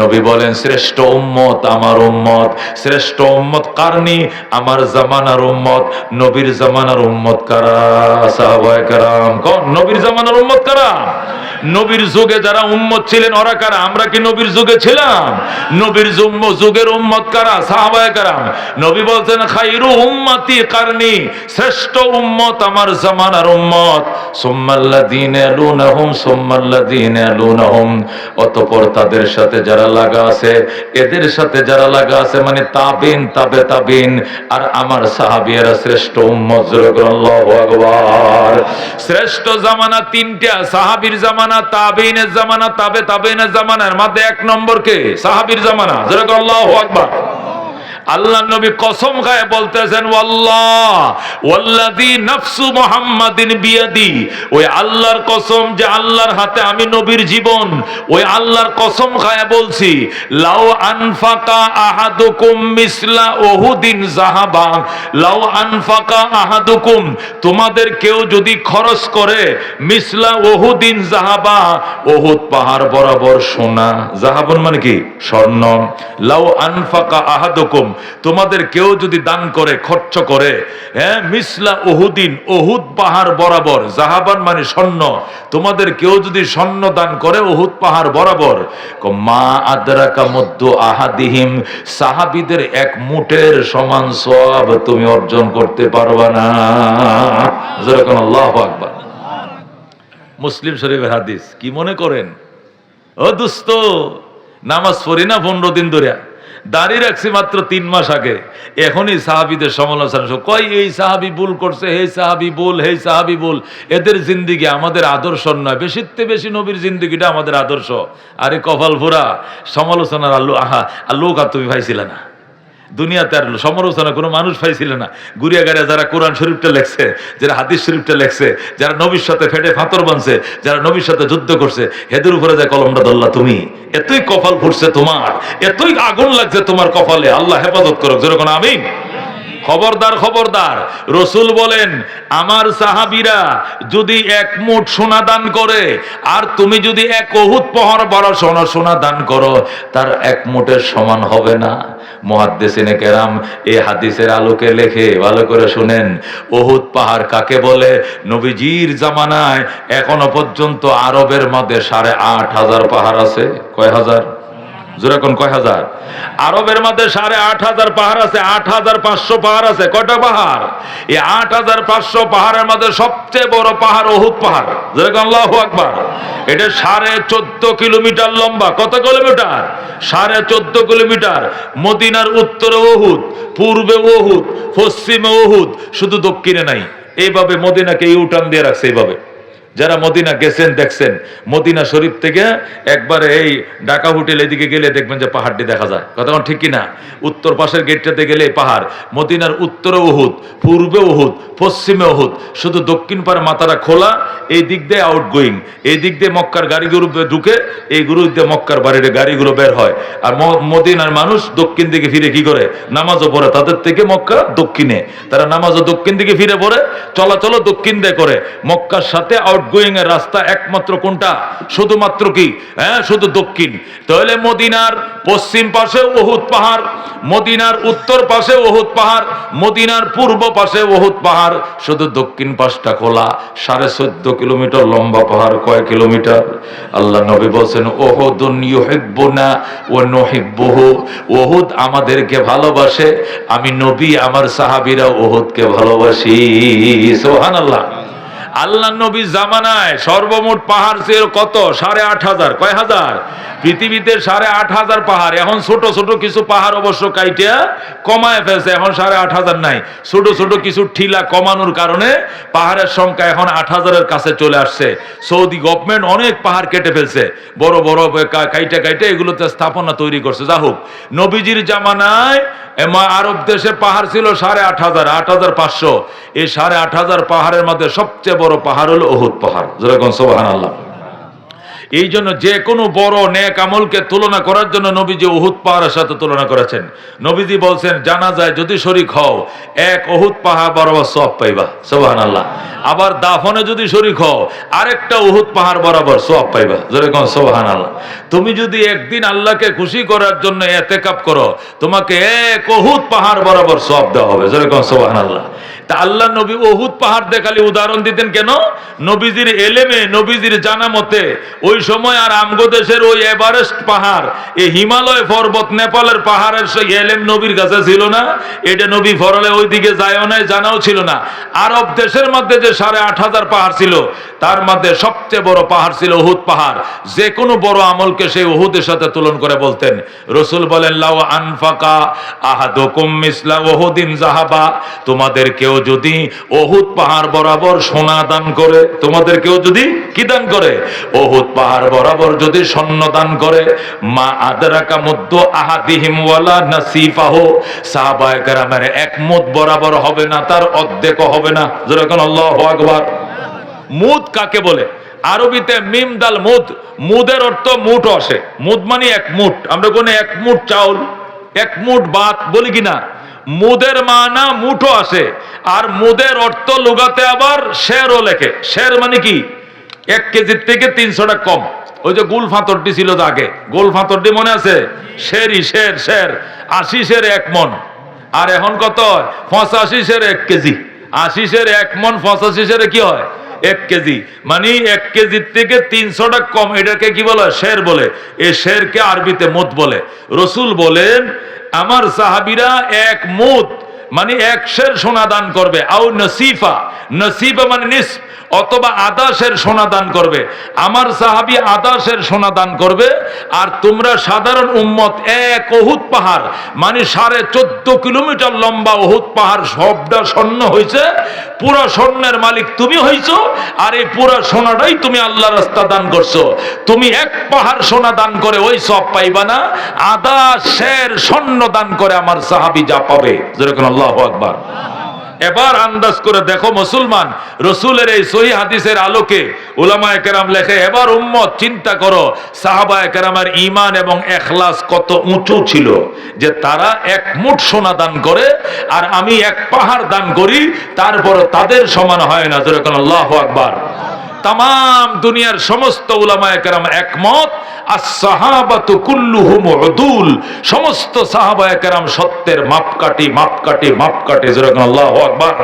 নবী বলেন, শ্রেষ্ঠ উম্মত আমার উম্মত, শ্রেষ্ঠ উম্মত কারনি, আমার জামানার উম্মত। নবীর জামানার উম্মত কারা? সাহাবায়ে কেরাম। কোন নবীর জামানার উম্মত কারা? নবীর যুগে যারা উম্মত ছিলেন ওরা কারা? আমরা কি নবীর যুগে ছিলাম? নবীর যুগের উম্মত কারা? সাহাবায়ে কেরাম। নবী বলছেন, খায়রু উম্মতি কারনি, শ্রেষ্ঠ উম্মত আমার জামানার উম্মত। সুম্মাল্লাযীনা ইয়ালুনাহুম সুম্মাল্লাযীনা ইয়ালুনাহুম, অতঃপর তাদের সাথে যারা লাগা আছে, এদের সাথে যারা লাগা আছে, মানে তাবিন, তাবে তাবিন, আর আমার সাহাবীরা শ্রেষ্ঠ উম্মত। আল্লাহু আকবার। শ্রেষ্ঠ জামানা তিনটা, সাহাবীর জামানা, তাবিনের জামানা, তাবে তাবিনের জামানার মধ্যে এক নম্বর কে? সাহাবীর জামানা। আল্লাহু আকবার। আল্লাহ নবী কসম খায় বলতেছেন, ওয়াল্লাহ ওয়াল্লাযী নাফসু মুহাম্মাদিন বিয়াদি, ওই আল্লাহর কসম যে আল্লাহর হাতে আমি নবীর জীবন, ওই আল্লাহর কসম খায় বলছি, লাউ আনফাকা আহাদুকুম মিসলা উহুদিন যাহাবা, লাউ আনফাকা আহাদুকুম, তোমাদের কেউ যদি খরচ করে, মিসলা উহুদিন যাহাবা, উহুদ পাহাড় বরাবর সোনা, যাহাবন মানে কি? স্বর্ণ। লাউ আনফাকা আহাদুকুম, তোমাদের কেউ যদি দান করে, খরচ করে, হ্যাঁ, মিসলা উহুদিন, উহুদ পাহাড় বরাবর, জাহাবান মানে স্বর্ণ, তোমাদের কেউ যদি স্বর্ণ দান করে উহুদ পাহাড় বরাবর, মা আদরাকা মুদ্দু আহাদিহিম, সাহাবীদের এক মুঠের সমান সওয়াব তুমি অর্জন করতে পারবা না। যেরকম আল্লাহু আকবার। মুসলিম শরীফের হাদিস। কি মনে করেন ও দোস্ত, নামাজ পড়ি না 15 দিন ধরে, দাড়ি রাখছি মাত্র 3 মাস আগে, এখনই সাহাবীদের সমালোচনা কয় এই সাহাবী ভুল করছে, এই সাহাবী ভুল, এই সাহাবী ভুল। এদের জিন্দিগি আমাদের আদর্শ নয়, বেশিতে বেশি নবীর জিন্দিগিটা আমাদের আদর্শ। আরে কপাল ভরা সমালোচনার লোক আর তুমি পাইছিলে না দুনিয়াতে, আর সমালোচনা কোনো মানুষ পাইছিল না। গুড়িয়া গাড়িয়া যারা কোরআন শরীফটা লেখছে, যারা হাদিস শরীফটা লেখছে, যারা নবীর সাথে ফেটে ফাতর বানছে, যারা নবীর সাথে যুদ্ধ করছে, হেদের উপরে যায় কলমটা ধরলা তুমি। এতই কপাল ফুটছে তোমার, এতই আগুন লাগছে তোমার কপালে, আল্লাহ হেফাজত করুক, যেরকম আমিন। খবরদার খবরদার, রসুল বলেন আমার সাহাবীরা যদি 1 মুঠ সোনা দান করে আর তুমি যদি 1 উহুদ পাহাড় বড় সোনা দান করো, তার 1 মুঠের সমান হবে না। মুহাদ্দিসিনে কেরাম এই হাদিসের আলোকে লেখে, ভালো করে শুনেন, উহুদ পাহাড় কাকে বলে? নবীজির জামানায় এখনো পর্যন্ত আরবের মধ্যে 8500 পাহাড় আছে। কয় হাজার? যেরকম কয় হাজার? আরবের মধ্যে 8500 পাহাড় আছে, 8500 পাহাড় আছে। কয়টা পাহাড়? এই 8500 পাহাড়ের মধ্যে সবচেয়ে বড় পাহাড় উহুদ পাহাড়। যেরকম আল্লাহু আকবার। এটা 14.5 কিলোমিটার লম্বা। কত কিলোমিটার? 14.5 কিলোমিটার। মদিনার উত্তরে উহুদ, পূর্বে উহুদ, পশ্চিমে উহুদ, শুধু দক্ষিণে নাই। এইভাবে মদিনাকে ইউটার্ন দিয়ে রাখছে। এইভাবে যারা মদিনা গেছেন দেখছেন, মদিনা শরীফ থেকে একবারে এই ঢাকা হোটেল এদিকে গেলে দেখবেন যে পাহাড়টি দেখা যায়। কথা ঠিক কিনা? উত্তর পাশের গেটটাতে গেলে পাহাড়। মদিনার উত্তরে উহুদ, পূর্বে উহুদ, পশ্চিমে উহুদ, শুধু দক্ষিণ পারে মাথাটা খোলা। এই দিক দিয়ে আউট গোয়িং, এই দিক দিয়ে মক্কার গাড়িগুলো ঢুকে, এই গুরু দিয়ে মক্কার বাড়ির গাড়িগুলো বের হয়। আর মদিনার মানুষ দক্ষিণ দিকে ফিরে কি করে? নামাজও পড়ে। তাদের থেকে মক্কা দক্ষিণে, তারা নামাজও দক্ষিণ দিকে ফিরে পড়ে, চলাচলও দক্ষিণ দিয়ে করে। মক্কার সাথে গোয়িং এর রাস্তা একমাত্র কোনটা? শুধুমাত্র কি? শুধু দক্ষিণ। তাহলে মদিনার পশ্চিম পাশে উহুদ পাহাড়, মদিনার উত্তর পাশে উহুদ পাহাড়, মদিনার পূর্ব পাশে উহুদ পাহাড়, শুধু দক্ষিণ পাশটা খোলা। 14.5 কিলোমিটার লম্বা পাহাড়। কয় কিলোমিটার? আল্লাহ নবী বলেন উহুদুন ইউহিব্বুনা ওয়া নুহিব্বুহু। উহুদ আমাদেরকে ভালোবাসে, আমি নবী আমার সাহাবীরা উহুদকে ভালোবাসি। সুবহানাল্লাহ। আল্লাহ নবী জামানায় সর্বমোট পাহাড় ছিল কত? 8500। কয় হাজার? পৃথিবীতে 8500 পাহাড়। এখন ছোট ছোট কিছু পাহাড় অবশ্য কাইটা কমায় ফেলছে, এখন 8500 নাই। ছোট ছোট কিছু ঠিলা কমানোর কারণে পাহাড়ের সংখ্যা এখন 8000-এর কাছে চলে আসছে। সৌদি গভর্নমেন্ট অনেক পাহাড় কেটে ফেলছে, বড় বড় কাইটা এগুলোতে স্থাপনা তৈরি করছে। যা হোক, নবীজির জামানায় আরব দেশে পাহাড় ছিল 8500, 8500। এই 8500 পাহাড়ের মধ্যে সবচেয়ে বড় পাহাড় হলো উহুদ পাহাড়। যেরকম সুবহানাল্লাহ। এই জন্য যে কোনো বড় নেক আমলকে তুলনা করার জন্য নবীজি উহুদ পাহাড়ের সাথে তুলনা করেছেন। নবীজি বলছেন জানাজায় যদি শরীক হও 1 উহুদ পাহাড় বরাবর সওয়াব পাইবা। সুবহানাল্লাহ। আবার দাফনে যদি শরীক হও আরেকটা উহুদ পাহাড় বরাবর সওয়াব পাইবা। যেরকম সুবহানাল্লাহ। তুমি যদি একদিন আল্লাহকে খুশি করার জন্য ইতিকাফ করো, তোমাকে 1 উহুদ পাহাড় বরাবর সওয়াব দেওয়া হবে। যেরকম সুবহানাল্লাহ। তা আল্লাহ নবী উহুদ পাহাড় দেখালি উদাহরণ দিতেন কেন? নবীজির এলেমে, নবীজির জানা মতে ওই সময় আর আমগো দেশের ওই এভারেস্ট পাহাড়, এই হিমালয় পর্বত, নেপালের পাহাড়ের সেই এলেম নবীর কাছে ছিল না। এটা নবী ফরলে ওইদিকে যায়ও নাই, জানাও ছিল না। আরব দেশের মধ্যে যে 8500 পাহাড় ছিল, তার মধ্যে সবচেয়ে বড় পাহাড় ছিল উহুদ পাহাড়। যে কোনো বড় আমলকে সেই উহুদের সাথে তুলনা করে বলতেন। রাসূল বলেন লাউ আনফাকা আহাদুকুম মিসলা উহুদিন যাহাবা, তোমাদের কেউ যদি উহুদ পাহাড় বরাবর সোনা দান করে, তোমাদের কেউ যদি কি দান করে? উহুদ পাহাড় বরাবর যদি স্বর্ণ দান করে, মা আদরাকা মুদ্দু আহাদিহিম ওয়ালা নাসিফাহু, সাহাবায়ে কেরামের 1 মুদ বরাবর হবে না, তার অর্ধেকও হবে না। যেরকম আল্লাহু আকবার। মুদ কাকে বলে? আরবিতে মিম দাল মুদ। মুদের অর্থ মুঠ আসে। মুদ মানে 1 মুঠ। আমরা কোন 1 মুঠ চাউল, 1 মুঠ ভাত বলি কিনা? মুদের মানা মুঠো আসে। আর মুদের অর্থ লুগাতে আবার শেরও লেখে। শের মানে কি? 1 কেজির থেকে 300 টাকা কম। ওই যে গোল ফাতরটি ছিল আগে, গোল ফাতরটি মনে আছে? শের 80 শের 1 মন। আর এখন কত? 85 শের 1 কেজি। 80 শের 1 মন, 85 শের কি হয়? 1 কেজি। মানে 1 কেজির থেকে 300 টাকা কম। এটাকে কি বলে? শের বলে। এই শেরকে আরবিতে মুদ বলে। রাসূল বলেন আমার সাহাবীরা 1 মুদ মানে 1 শের সোনা দান করবে। আও নসিফা, নসিফা মানে নিসফ, অথবা আধা সের সোনা দান করবে। আমার সাহাবী আধা সের সোনা দান করবে, আর তোমরা সাধারণ উম্মত এক উহুদ পাহাড়, মানে 14.5 কিলোমিটার লম্বা উহুদ পাহাড় সবটা স্বর্ণ হয়েছে, পুরো স্বর্ণের মালিক তুমি হইছো, আর এই পুরো সোনাটাই তুমি আল্লাহর রাস্তা দান করছো। তুমি এক পাহাড় সোনা দান করে ওই সব পাইবা না, আধা সের স্বর্ণ দান করে আমার সাহাবী যা পাবে। যেরকম আল্লাহু আকবার। এবার আন্দাজ করে দেখো মুসলমান, রসুলের এই সহিহ হাদিসের আলোকে উলামায়ে কেরাম লেখে, এবার উম্মত চিন্তা করো সাহাবায়ে কেরামের ঈমান এবং ইখলাস কত উঁচু ছিল, যে তারা এক মুঠ সোনা দান করে আর আমি এক পাহাড় দান করি, তারপর তাদের সমান হয় না। যেরকম আল্লাহু আকবার। তাম দুনিয়ার সমস্ত উলামায়ে কেরাম একমত, as-সাহাবাতু কুল্লুহুম উদুল, সমস্ত সাহাবায়ে কেরাম সত্যের মাপকাঠি মাপকাঠি মাপকাঠি। যেরকম আল্লাহু আকবার।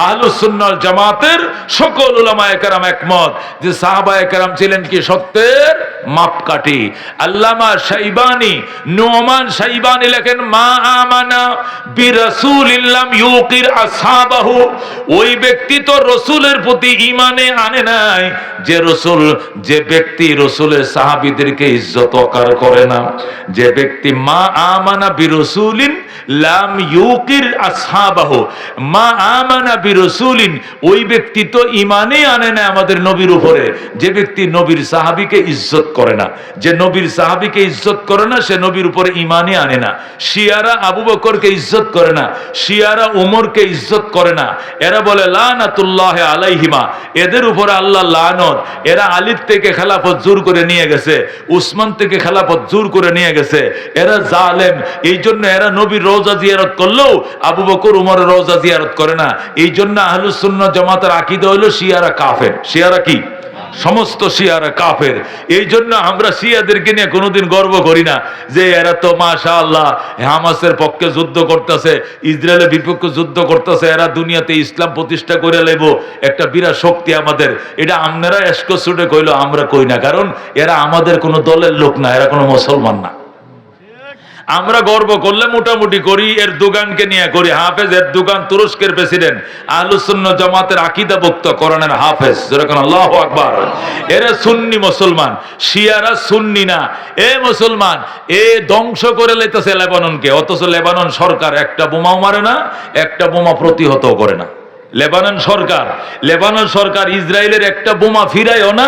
আহলুস সুন্নাহ ওয়াল জামাতের সকল উলামায়ে কেরাম একমত যে সাহাবায়ে কেরাম ছিলেন কি সত্যের মাপকাঠি। আল্লামা শাইবানি, নুমান শাইবানি লেখেন, মা আমানা বিরাসূলিল্লাহ ইউকির আসহাবাহু, ওই ব্যক্তি তো রাসূলের প্রতি ঈমানে আনে নাই যে রসুল, যে ব্যক্তি রসুলের সাহাবীদেরকে ইজ্জত ওকার করে না, যে ব্যক্তি মা আমানা বিরসুলিন লাম ইউকির আসহাবাহু, মা আমানা বিরসুলিন, ওই ব্যক্তি তো ঈমানে আনে না আমাদের নবীর উপরে, যে ব্যক্তি নবীর সাহাবীকে ইজ্জত করে না, যে নবীর সাহাবীকে ইজ্জত করে না সে নবীর উপরে ঈমানে আনে না। শিয়ারা আবু বকরকে ইজ্জত করে না, শিয়ারা উমরকে ইজ্জত করে না, এরা বলে লানাতুল্লাহ আলাইহিমা, এদের উপরে আল্লাহ লানত, এরা আলীর থেকে খেলাফত জোর করে নিয়ে গেছে, উসমান থেকে খেলাফত জোর করে নিয়ে গেছে, এরা জালেম। এই জন্য এরা নবীর রওজা জিয়ারত করলেও আবু বকর উমরের রওজা জিয়ারত করে না। এই জন্য আহলুস সুন্নাহ জামাতের আকীদা হলো শিয়ারা কাফের। শিয়ারা কি? সমস্ত শিয়ারা কাফের। এই জন্য আমরা শিয়াদেরকে নিয়ে কোনোদিন গর্ব করি না যে এরা তো মাশাআল্লাহ হামাসের পক্ষে যুদ্ধ করতেছে, ইসরায়েলের বিপক্ষে যুদ্ধ করতেছে, এরা দুনিয়াতে ইসলাম প্রতিষ্ঠা করে লেব, একটা বিরাট শক্তি আমাদের। এটা আপনারা এসকো ছুটে কইলো, আমরা কই না, কারণ এরা আমাদের কোনো দলের লোক না, এরা কোনো মুসলমান না। আমরা গর্ব করলে মোটামুটি করি এরদোগানকে নিয়ে করি। হাফেজ এরদোগান তুরস্কের প্রেসিডেন্ট, আহলুস সুন্নাহ জামাতের আকীদাভুক্ত কোরআনের হাফেজ। যেরকম আল্লাহু আকবার। এরা সুন্নি মুসলমান, শিয়ারা সুন্নি না। এ মুসলমান, এ ধ্বংস করে লাইতেছে লেবাননকে, অথচ লেবানন সরকার একটা বোমাও মারে না, একটা বোমা প্রতিহত করে না। লেবানন সরকার ইসরায়েলের একটা বোমা ফিরায়ও না,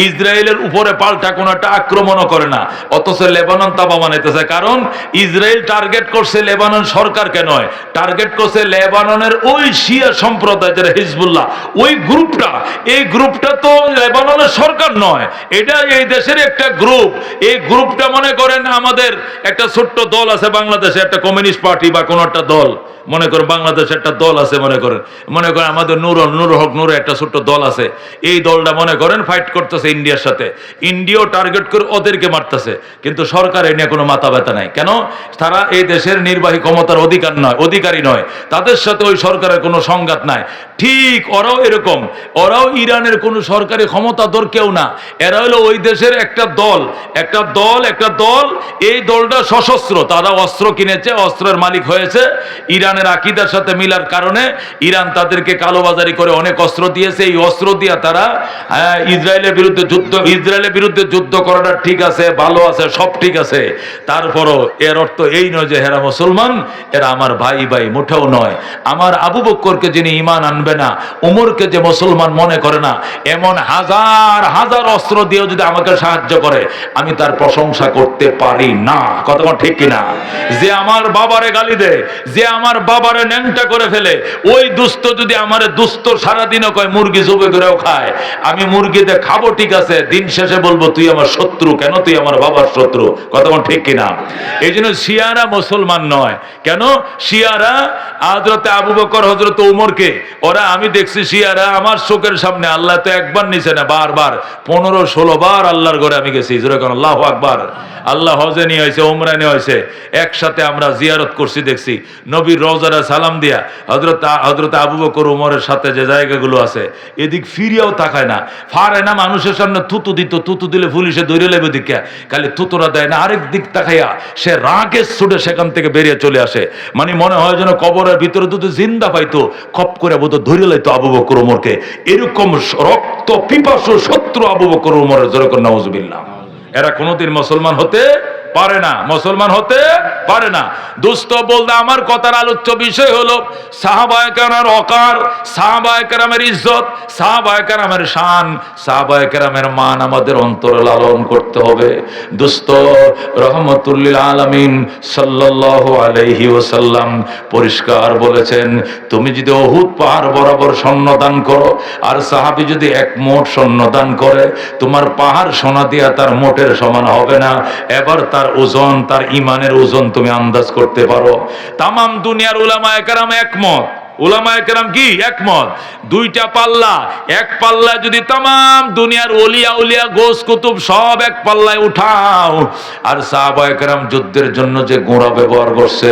ইসরায়েলের উপরে পাল্টা কোনো একটা আক্রমণও করে না, অথচ লেবানন তাবা বানাইতেছে। কারণ ইসরায়েল টার্গেট করছে লেবানন সরকারকে নয়, টার্গেট করছে লেবাননের ওই শিয়া সম্প্রদায় যারা হিজবুল্লাহ, ওই গ্রুপটা। এই গ্রুপটা তো লেবাননের সরকার নয়, এটা এই দেশের একটা গ্রুপ। এই গ্রুপটা মনে করেন আমাদের একটা ছোট্ট দল আছে বাংলাদেশে, একটা কমিউনিস্ট পার্টি বা কোনো একটা দল, মনে করেন বাংলাদেশে একটা দল আছে, মনে করেন আমাদের নূর হক নূর একটা ছোট্ট দল আছে। এই দলটা মনে করেন ফাইট করতেছে ইন্ডিয়ার সাথে, ইন্ডিয়াও টার্গেট করে ওদেরকে মারতেছে, কিন্তু সরকার এই নিয়ে কোনো মাথা ব্যথা নাই। কেন? তারা এই দেশের নির্বাহী ক্ষমতার অধিকারী নয়, তাদের সাথে ওই সরকারের কোনো সংঘাত নাই। ঠিক ওরাও এরকম, ওরাও ইরানের কোনো সরকারি ক্ষমতাধর কেউ না, এরা হলো ওই দেশের একটা দল। এই দলটা সশস্ত্র, তারা অস্ত্র কিনেছে, অস্ত্রের মালিক হয়েছে। ইরানের আকীদার সাথে মিলার কারণে ইরান তাদেরকে কালোবাজারি করে অনেক অস্ত্র দিয়েছে। এই অস্ত্র দিয়ে তারা ইসরায়েলের বিরুদ্ধে যুদ্ধ করাটা ঠিক আছে, ভালো আছে, সব ঠিক আছে। তারপরও এর অর্থ এই নয় যে এরা মুসলমান, এরা আমার ভাই মুঠেও নয়। আমার আবু বকরকে যিনি ঈমান আনবে না, উমরকে যে মুসলমান মনে করে না, এমন হাজার হাজার অস্ত্র দিয়েও যদি আমাকে সাহায্য করে, আমি তার প্রশংসা করতে পারি না। কথা ঠিক কিনা? যে আমার বাবারে গালি দেয়, যে আমার বাবারে ন্যাংটা করে ফেলে, ওই দুস্থ যদি আমারে দুস্থ সারাদিনও কয় মুরগি জবে করেও খায়, আমি মুরগিতে খাবো ঠিক আছে, দিন শেষে বলবো তুই আমার শত্রু। কেন? তুই আমার বাবার শত্রু। কথা ঠিক কিনা? এই জন্য শিয়ারা মুসলমান নয়। কেন? শিয়ারা হযরত আবু বকর, হযরত উমরকে, ওরা আমি দেখছি শিয়ারা আমার চোখের সামনে, আল্লাহ তো একবার নিছে না, বারবার 15-16 বার আল্লাহর ঘরে আমি গেছি। যেরকম আল্লাহু আকবার। আল্লাহ হজে নিয়ে হয়েছে, উমরা নিয়ে হয়েছে, একসাথে আমরা জিয়ারত করছি, দেখছি নবীর রওজারে সালাম দিয়া হযরত আবু বকর ওমরের সাথে যে জায়গাগুলো আছে এদিক ফিরিয়াও তাকায় না, ফারে না, মানুষের সামনে থুতু দিত, থুতু দিলে পুলিশে ধরে লেবে দিকে, খালি থুতুরা দেয় না, আরেক দিক তাকাইয়া সে রাগে ছুটে সেখান থেকে বেরিয়ে চলে আসে। মানে মনে হয় যেন কবরের ভিতরে দুটো জিন্দা পাইতো, খপ করে বোধ ধরে লাইতো আবু বকর ওমরকে। এরকম রক্ত পিপাসু শত্রু আবু বকর ওমরের, যেরকম নাউজুবিল্লাহ। এরা কোনোদিন মুসলমান হতে পারে না, মুসলমান হতে পারে না। দোস্ত বলতে আমার কথার আলোচ্য বিষয় হলো সাহাবায়ে কেরামের ওকার, সাহাবায়ে কেরামের ইজ্জত, সাহাবায়ে কেরামের শান, সাহাবায়ে কেরামের মান আমাদের অন্তরে লালন করতে হবে। দোস্ত, রহমতুল লিল আলামিন সাল্লাল্লাহু আলাইহি ওয়াসাল্লাম পরিষ্কার বলেছেন, তুমি যদি উহুদ পাহাড় বরাবর সৈন্য দান করো আর সাহাবী যদি এক মোট সৈন্য দান করে, তোমার পাহাড় সোনা দিয়া তার মোটের সমান হবে না। এবার তার ওজন, তার ইমানের ওজন তুমি আন্দাজ করতে পারো। তাম দুনিয়ার উলামায়ে কেরাম একমত, উলামায়ে কেরাম কি একমত, দুইটা পাল্লা, এক পাল্লায় যদি তাম দুনিয়ার ওলিয়া উলিয়া গোস কুতুব সব এক পাল্লায় উঠাও, আর সাহাবায়ে কেরাম যুদ্ধের জন্য যে ঘোড়া ব্যবহার করছে,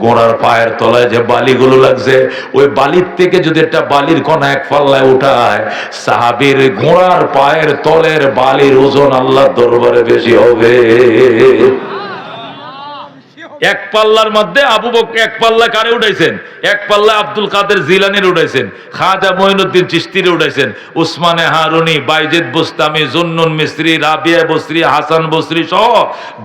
ঘোড়ার পায়ের তলায় যে বালিগুলো লাগছে, ওই বালির থেকে যদি একটা বালির কণা এক পাল্লায় উঠায়, সাহাবীর ঘোড়ার পায়ের তলের বালির ওজন আল্লাহর দরবারে বেশি হবে। এক পাল্লার মধ্যে আবু বকর, এক পাল্লা কারে উঠাইছেন? এক পাল্লা আব্দুল কাদের জিলানির উঠাইছেন, খাজা মঈনুদ্দিন চিশতির উঠাইছেন, উসমানে হারুনি, বাইজিদ বুস্তামি, জুন্নুন মিসরি, রাবিয়া বসরি, হাসান বসরি সহ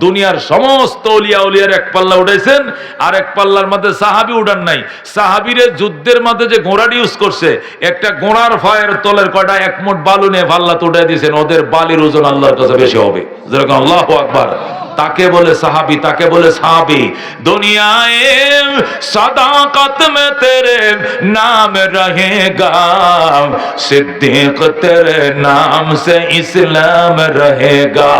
দুনিয়ার সমস্ত ওলিয়া উলিয়ার এক পাল্লা উঠাইছেন। আর এক পাল্লার মধ্যে সাহাবী উঠান নাই। সাহাবীরে যুদ্ধের মধ্যে যে ঘোড়াটি ইউজ করছে, একটা ঘোড়ার ফায়ের তলের কয়টা এক মুঠ বালু নিয়ে পাল্লাতে উঠাই দিয়েছেন, ওদের বালির ওজন আল্লাহর কাছে বেশি হবে। যেরকম আল্লাহু আকবার, তাকে বলে সাহাবী, তাকে বলে সাহাবী। দুনিয়ায় सदाकत में तेरे नाम रहेगा, सिद्दीक तेरे नाम से इस्लाम रहेगा,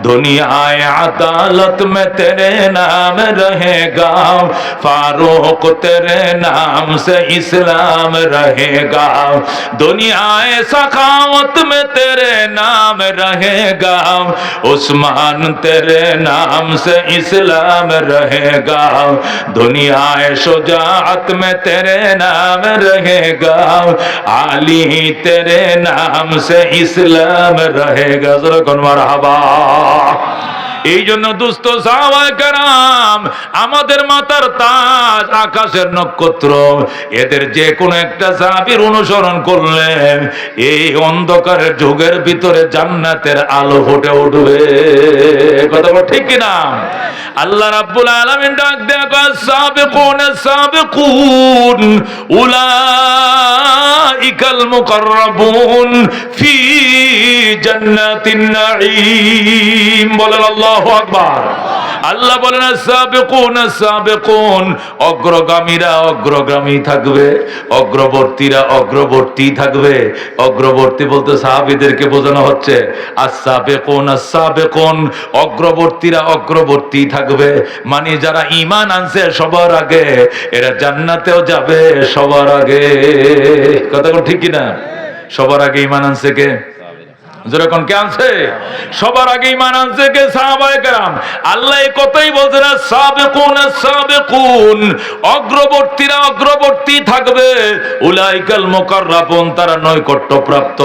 दुनियाए अदालत में तेरे नाम रहेगा, फारूक तेरे नाम से इस्लाम रहेगा, दुनियाए सखावत में तेरे नाम रहेगा, उस्मान तेरे नाम से इस्लाम रहेगा, दुनियाए शुजाअत में तेरे नाम रहेगा, आली तेरे नाम से इस्लाम रहेगा। जरा कौन मरहबा। এই জন্য দুস্থ সাহাবায়ে কেরাম আমাদের মাথার তাজ, আকাশের নক্ষত্র, এদের যে কোনো একটা সাহাবীর অনুসরণ করলে এই অন্ধকারের যুগের ভিতরে জান্নাতের আলো ফুটে উঠবে। কথা বল ঠিক কিনা? আল্লাহ রাব্বুল আলামিন ডাক দেয়া কয়, সাবিকুন সাবিকুন উলাইকাল মুকাররাবুন ফি জান্নাতিন নাঈম। বলেন আল্লাহু আকবার। আল্লাহ বলেন সাবিকুন সাবিকুন, অগ্রগামীরা অগ্রগামী থাকবে, অগ্রবর্তীরা অগ্রবর্তী থাকবে। অগ্রবর্তী বলতে সাহাবীদেরকে বোঝানো হচ্ছে, আস-সাবিকুন আস-সাবিকুন, অগ্রবর্তীরা অগ্রবর্তী থাকবে। মানে যারা ঈমান আনছে সবার আগে, এরা জান্নাতেও যাবে সবার আগে। কথা ঠিক কি না? সবার আগে ঈমান আনছে কে? যেরকম কে আনছে? সবার আগে ঈমান আনছে কে? সাহাবায়ে কেরাম। আল্লাহ এই কথাই বলছেন, সাবিকুন সাবিকুন, অগ্রবর্তীরা অগ্রবর্তী থাকবে, উলাইকাল মুকাররাবুন, তারা নৈকট্যপ্রাপ্ত,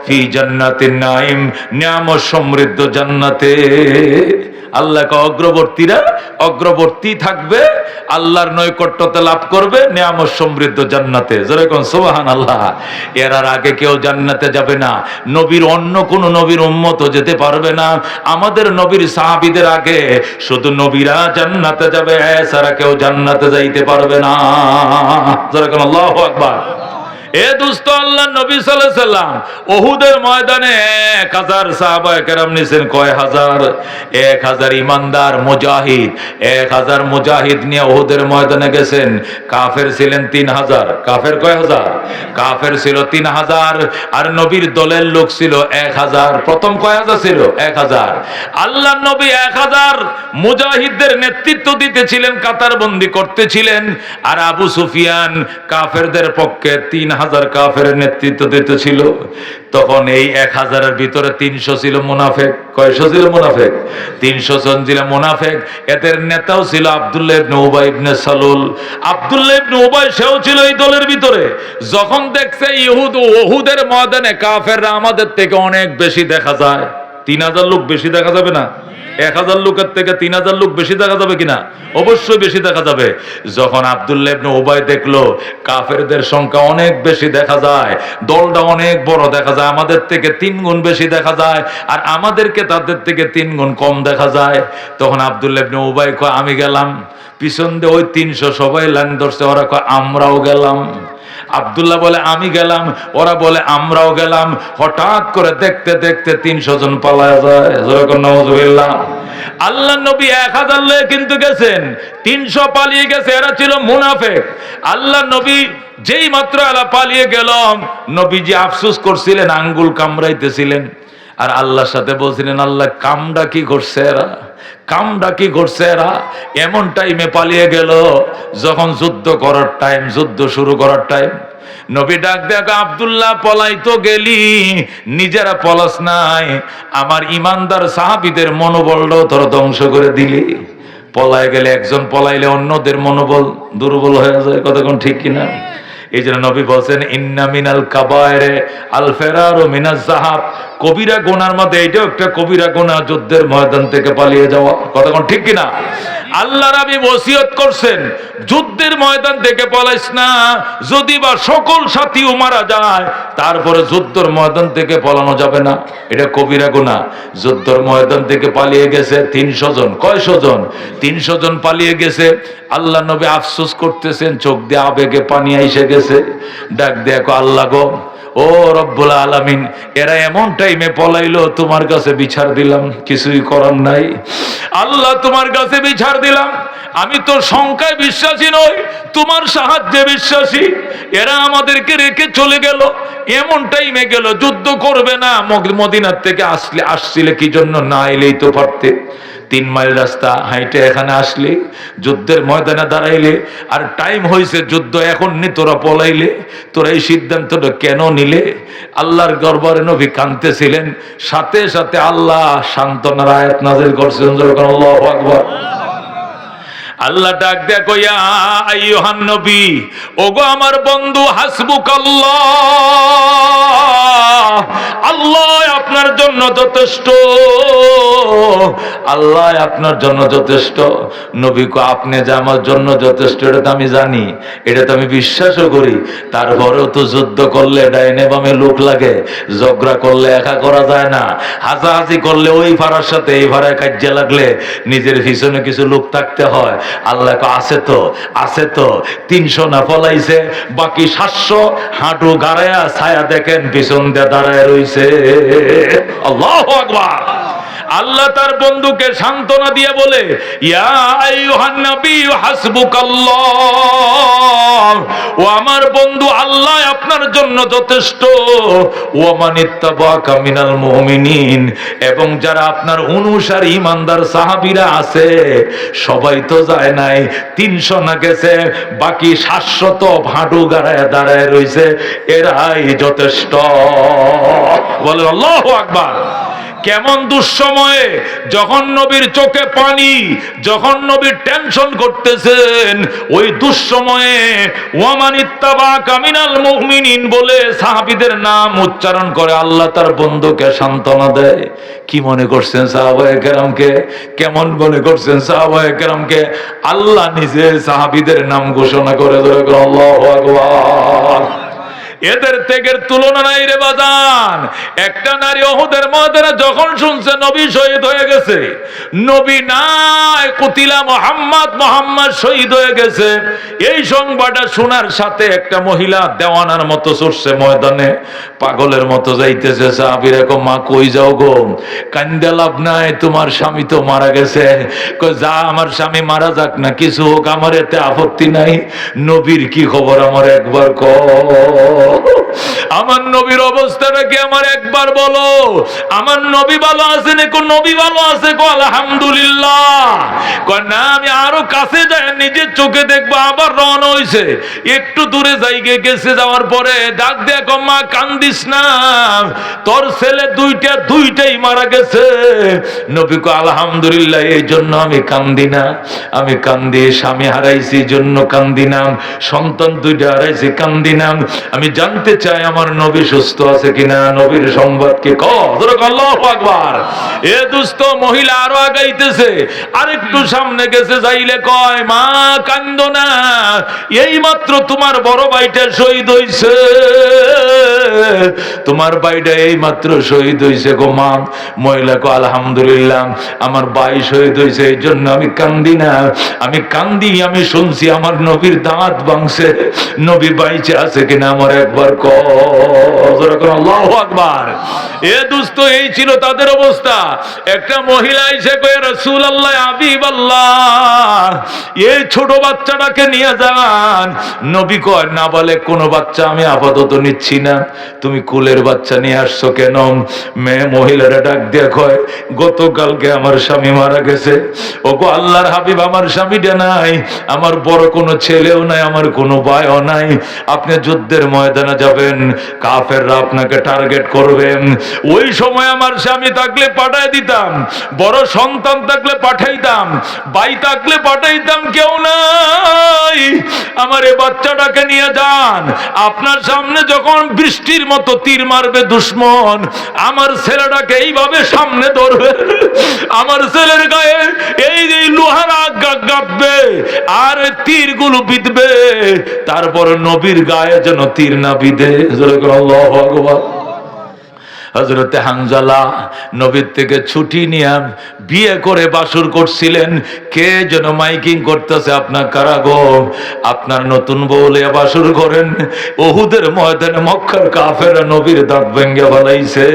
ফি জান্নাতিন নাঈম, নিয়ামত সমৃদ্ধ জান্নাতে। আল্লাহ অগ্রবর্তীরা অগ্রবর্তী থাকবে, আল্লাহর নৈকট্যতে লাভ করবে, নিয়ামত সমৃদ্ধ জান্নাতে। যেরকম সুবহানাল্লাহ। এর আগে কেউ জান্নাতে যাবে না, নবীর অন্য কোন নবীর উম্মত যেতে পারবে না। আমাদের নবীর সাহাবীদের আগে শুধু নবীরা জান্নাতে যাবে, এছাড়া কেউ জান্নাতে যাইতে পারবে না। যেরকম আল্লাহু আকবার। এ দোস্ত, আল্লাহ নবী সাল্লাল্লাহু আলাইহি সাল্লাম উহুদের ময়দানে 1000 সাহাবায়ে কেরাম নিছেন। কয় হাজার? 1000 ইমানদার মুজাহিদ, 1000 মুজাহিদ নিয়ে উহুদের ময়দানে গেছেন। কাফের ছিলেন 3000। কাফের কয় হাজার? কাফের ছিল 3000, আর নবীর দলের লোক ছিল 1000। প্রথম কয় হাজার ছিল? 1000। আল্লাহ নবী 1000 মুজাহিদদের নেতৃত্ব দিতেছিলেন, কাতারবন্দি করতেছিলেন, আর আবু সুফিয়ান কাফেরদের পক্ষে 3000 1000 কাফেরের নেতৃত্ব দিতেছিল। তখন এই 1000-এর ভিতরে 300 ছিল মুনাফিক। কয়শো ছিল মুনাফিক? 300 জন ছিল মুনাফিক। এদের নেতাও ছিল আব্দুল্লাহ ইবনে উবাই ইবনে সালুল। আব্দুল্লাহ ইবনে উবাই সেও ছিল এই দলের ভিতরে। যখন দেখছে ইহুদ ও উহুদের ময়দানে কাফেররা আমাদের থেকে অনেক বেশি দেখা যায়, 3000 লোক বেশি দেখা যাবে না? 1000 লোকের থেকে 3000 লোক বেশি দেখা যাবে কিনা? অবশ্যই বেশি দেখা যাবে। যখন আব্দুল্লাহ ইবনে উবাই দেখলো কাফেরদের সংখ্যা অনেক বেশি দেখা যায়, দলটা অনেক বড় দেখা যায়, আমাদের থেকে 3 গুণ বেশি দেখা যায়, আর আমাদেরকে তাদের থেকে 3 গুণ কম দেখা যায়, তখন আব্দুল্লাহ ইবনে উবাই কয় আমি গেলাম। পিছন দিয়ে ওই 300 সবাই লাইন ধরছে, ওরা কয় আমরাও গেলাম। আব্দুল্লাহ বলে আমি গেলাম, ওরা বলে আমরাও গেলাম। হঠাৎ করে দেখতে দেখতে 300 জন পালায় যায়। নাউজুবিল্লাহ। আল্লাহ নবী 1000 লয়ে কিন্তু গেছেন, 300 পালিয়ে গেছে, এরা ছিল মুনাফিক। আল্লাহ নবী যেই মাত্র এরা পালিয়ে গেল, নবীজি আফসোস করছিলেন, আঙ্গুল কামড়াইতেছিলেন, আর আল্লাহর সাথে বলছিলেন আল্লাহ কামটা কি করছে এরা, কামটা কি করছে এরা। এমন টাইমে পালিয়ে গেল যখন যুদ্ধ করার টাইম, যুদ্ধ শুরু করার টাইম। নবী ডাক দেখা আব্দুল্লাহ পলাই তো গেলি, নিজেরা পলাস নাই, আমার ইমানদার সাহাবীদের মনোবলটাও তোর ধ্বংস করে দিলি। পলায় গেলে, একজন পলাইলে অন্যদের মনোবল দুর্বল হয়ে যায়, কতক্ষণ ঠিক কিনা? এই জন্য নবী বলছেন ইন্না মিনাল কাবায়েরে আল ফেরারু মিনাজ যাহাব, কবিরা গুনার মধ্যে এইটাও একটা কবিরা গুনাহ, যুদ্ধের ময়দান থেকে পালিয়ে যাওয়া, কতক্ষণ ঠিক কিনা? আল্লাহ নবী ওসিয়ত করছেন যুদ্ধের ময়দান থেকে পালাইস না, যদি বা সকল সাথীও মারা যায় তারপরে যুদ্ধের ময়দান থেকে পালানো যাবে না, এটা কবিরা গুনাহ। যুদ্ধের ময়দান থেকে পালিয়ে গেছে 300 জন। কয়শো জন? 300 জন পালিয়ে গেছে। আল্লাহ নবী আফসোস করতেছেন, চোখ দিয়ে আবেগে পানি এসে গেছে। ডাক দেখো আল্লাহ গো, ও রব্বুল আলামিন, এরা এমন টাইমে পলাইলো, তোমার কাছে বিচার দিলাম, কিছুই করার নাই। আল্লাহ তোমার কাছে বিচার দিলাম, আমি তো সংখ্যায় বিশ্বাসী নই, তোমার সাহায্যে বিশ্বাসী। এরা আমাদেরকে রেখে চলে গেল, এমন টাইমে গেল, যুদ্ধ করবে না, মদিনার থেকে আসছিলে কি জন্য? না এলেই তো পারতে। 3 মাইল রাস্তা হাইটে এখানে আসলে, যুদ্ধের ময়দানে দাঁড়াইলে, আর টাইম হয়েছে যুদ্ধ এখন নি, তোরা পলাইলে, তোরা এই সিদ্ধান্তটা কেন নিলে? আল্লাহর দরবারে নবী কাঁদতেছিলেন, সাথে সাথে আল্লাহ সান্ত্বনার আয়াত নাযিল করছেন, আল্লাহু আকবার। আল্লাহ ডাক দেয়া কইয়া আইয়ুহান নবী, ওগো আমার বন্ধু, হাসবুকাল্লাহ, আল্লাহ আপনার জন্য যথেষ্ট, আল্লাহ আপনার জন্য যথেষ্ট। নবী কো আপনি যে আমার জন্য যথেষ্ট এটা তো আমি জানি, এটা তো আমি বিশ্বাসও করি, তারপরেও তো যুদ্ধ করলে ডাইনে বামে লোক লাগে, ঝগড়া করলে একা করা যায় না, হাসাহাসি করলে ওই ভাড়ার সাথে এই ভাড়ায় কাজে লাগলে নিজের পিছনে কিছু লোক থাকতে হয়। আল্লাহ আছে তো, আছে তো, 300 না পলাইছে, বাকি 700 হাঁটু গাড়ায়া ছায়া দেখেন পিছন দিয়ে দাঁড়ায় রইছে। আল্লাহু আকবার। আল্লাহ তার বন্ধুকে সান্ত্বনা দিয়ে বলে ইয়া আইয়ুহান নবী হাসবুকাল্লাহ, ও আমার বন্ধু, আল্লাহ আপনার জন্য যথেষ্ট। ওয়া মানিত্তাবাকা মিনাল মুমিনিন, এবং যারা আপনার অনুসারী ইমানদার সাহাবীরা আছে সবাই তো যায় নাই, 300 না গেছে, বাকি 700 হাঁটু গাড়ায় দাঁড়ায় রইছে, এরাই যথেষ্ট। বলে আল্লাহু আকবার। কেমন দুঃসময়ে, যখন নবীর চোখে পানি, যখন নবীর টেনশন করতেছেন, ওই দুঃসময়ে ওয়ামানিত্তাবাকা মিনাল মুমিনিন বলে সাহাবীদের নাম উচ্চারণ করে আল্লাহ তার বন্ধুকে সান্ত্বনা দেয়। কি মনে করছেন সাহাবায়ে কেরামকে? কেমন মনে করছেন সাহাবায়ে কেরামকে? আল্লাহ নিজে সাহাবীদের নাম ঘোষণা করে আল্লাহু আকবার। এদের ত্যাগের তুলনা নাই রে বাজান। একটা নারী উহুদের ময়দানে যখন শুনছে নবী শহীদ হয়ে গেছে, নবী নাই, কুতিলা মুহাম্মদ, মুহাম্মদ শহীদ হয়ে গেছে, এই সংবাদটা শোনার সাথে একটা মহিলা দেওয়ানার মতো ছুটছে ময়দানে, পাগলের মতো যাইতেছে। সাহাবীরা কো মা কই যাও গো? কান্দে লাভ নাই, তোমার স্বামী তো মারা গেছে। কই যা, আমার স্বামী মারা যাক না, কিছু হোক, আমার এতে আপত্তি নাই। নবীর কি খবর আমার একবার কও। আমার নবীর অবস্থাটা কি আমার একবার বলো। আমার নবী ভালো আছেন, নবী ভালো আছে কো আলহামদুলিল্লাহ। কয় না আমি আরো কাছে যাই নিজের চোখে দেখবো। আবার রওনা হইছে, একটু দূরে যাইগে গেছে, যাওয়ার পরে ডাক দেয়া কো মা কান্দিস না, তোর ছেলে দুইটাই মারা গেছে। নবী কো আলহামদুলিল্লাহ, এই জন্য আমি কান্দি না। আমি কান্দি স্বামী হারাইছি জন্য কান্দি না, সন্তান দুইটা হারাইছি কান্দি না। আমি জানতে চাই আমার নবী সুস্থ আছে কিনা, নবীর সংবাদ কি আল্লাহু আকবার। এ দুস্থ মহিলা আরো আগাইতেছে, আরেকটু সামনে গেছে, যাইলে কয় মা কান্দো না, এই মাত্র তোমার বড় ভাইটা শহীদ হইছে, তোমার ভাইটা এই মাত্র শহীদ হইছে গো মা। মহিলা কো আলহামদুলিল্লাহ, আমার ভাই শহীদ হইছে এই জন্য আমি কান্দি না। আমি কান্দি আমি শুনছি আমার নবীর দাঁত ভাঙছে, নবী বাইচে আছে কিনা আমার একবার আল্লাহু আকবার। এ দুস্থ এই ছিল তাদের অবস্থা। একটা মহিলা এসে কয়ে রাসূলুল্লাহ হাবিবাল্লাহ, এই ছোট বাচ্চাটাকে নিয়ে যান। নবী কয় না বলে কোনো বাচ্চা আমি আপাতত নিচ্ছি না, তুমি কুলের বাচ্চা নিয়ে আসছো কেন? মেয়ে মহিলারা ডাক দিয়ে কয় গতকালকে আমার স্বামী মারা গেছে। ও গো আল্লাহর হাবিব, আমার স্বামীটা নাই, আমার বড় কোনো ছেলেও নাই, আমার কোনো ভাইও নাই। আপনি যুদ্ধের ময়দানে যাবেন, কাফেররা আপনাকে টার্গেট করবেন। ওই সময় আমার স্বামী থাকলে পাঠাই দিতাম, বড় সন্তান থাকলে পাঠাইতাম, ভাই থাকলে পাঠাইতাম, কেউ নাই। আমার এই বাচ্চাটাকে নিয়ে যান। আপনার সামনে যখন বৃষ্টির মতো তীর মারবে দুশ্মন, আমার ছেলেটাকে এইভাবে সামনে ধরবে, আমার ছেলের গায়ে এই যে লোহার আঘাত গাঁথবে আর তীরগুলো বিঁধবে, তারপর নবীর গায়ে যেন তীর না বিঁধে। আল্লাহু আকবার। হযরতে হানজালা নবীর থেকে ছুটি নিয়ে বিয়ে করে বাসর করছিলেন। কে যেন মাইকিং করতেছে, আপনার কারাগো, আপনার নতুন বউলে বাসর করেন। উহুদের ময়দানে মক্কার কাফেররা নবীর দাঁত ভেঙে ফেলাইছে।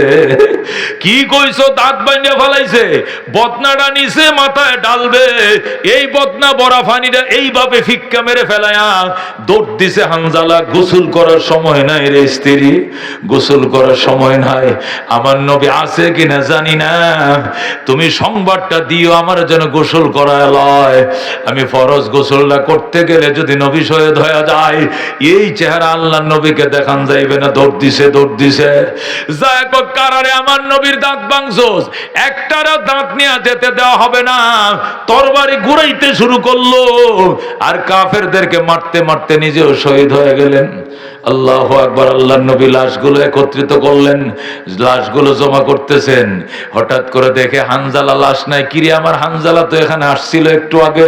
কি কইছো? দাঁত ভেঙে ফেলাইছে। বদনাটা নিচে মাথায় ডালবে, এই বদনা বড়া ফানিটা এইভাবে ফিক্কা মেরে ফেলায়া দৌড় দিছে হানজালা। গোসল করার সময় নাই রে স্ত্রী, গোসল করার সময় নাই। আমার নবী আছে কিনা জানি না, তুমি সংবাদটা দিও আমার যেন গোসল করায় লয়। আমি ফরজ গোসলটা করতে গেলে যদি নবী শহীদ হয়ে যায়, এই চেহারা আল্লাহর নবীকে দেখান যাইবে না। দৌড় দিছে যায় কারারে আমার নবীর দাঁত ভাঙছস, একটারও দাঁত নিয়ে যেতে দেওয়া হবে না। তরবারি ঘুরাইতে শুরু করলো আর কাফেরদেরকে মারতে মারতে নিজেও শহীদ হয়ে গেলেন। আল্লাহু আকবার। আল্লাহর নবী লাশগুলো একত্রিত করলেন, লাশগুলো জমা করতেছেন। হঠাৎ করে দেখে হানজালা লাশ নাই। কিরে, আমার হানজালা তো এখানে আসছিল একটু আগে,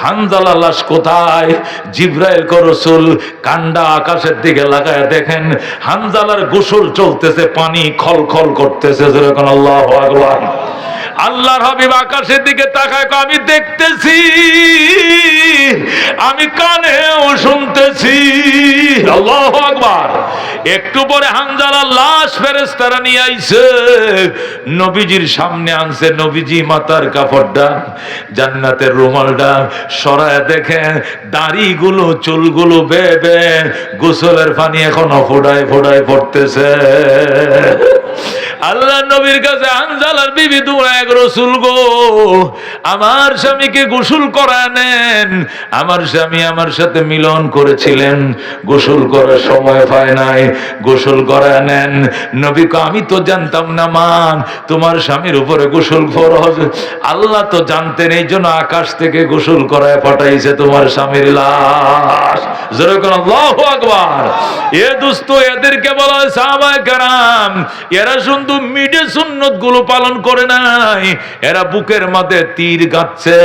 হানজালা লাশ কোথায়? জিবরাইল কো রাসূল কান্ডা আকাশের দিকে লাগায় দেখেন হানজালার গোসল চলতেছে, পানি খলখল করতেছে। যেরকম আল্লাহু আকবার। আল্লাহর হাবিব আকাশের দিকে তাকায়, আমি দেখতেছি, আমি কানেও শুনতেছি। আল্লাহু আকবার। একটু পরে হানজালার লাশ ফেরেশতারা নিয়ে আইছে, নবীজির সামনে আনছে। নবীজি মাথার কাপড়টা, জান্নাতের রুমালটা সরায় দেখে দাড়িগুলো চুলগুলো বেবে গোসলের পানি এখনো ফোড়ায় ফোড়ায় পড়তেছে। আল্লাহ নবীর কাছে হানজালার বিবি দৌড়ায়, রাসূল গো, আমার স্বামীকে গোসল করায় নেন। আমার স্বামী আমার সাথে মিলন করেছিলেন, গোসল করার সময় পায় নাই, গোসল করায় নেন। নবী কো, আমি তো জানতাম না মান তোমার স্বামীর উপরে গোসল ফরজ। আল্লাহ তো জানতেন, এই জন্য আকাশ থেকে গোসল করায় পাঠাইছে তোমার স্বামীর লাশ। যেরকম আল্লাহু আকবার। এ দোস্ত, এদেরকে বলা হয় সাহাবায়ে কেরাম। এরা শুধু মিডে সুন্নত গুলো পালন করে নাই, এরা বুকের মধ্যে তীর গাচ্ছে,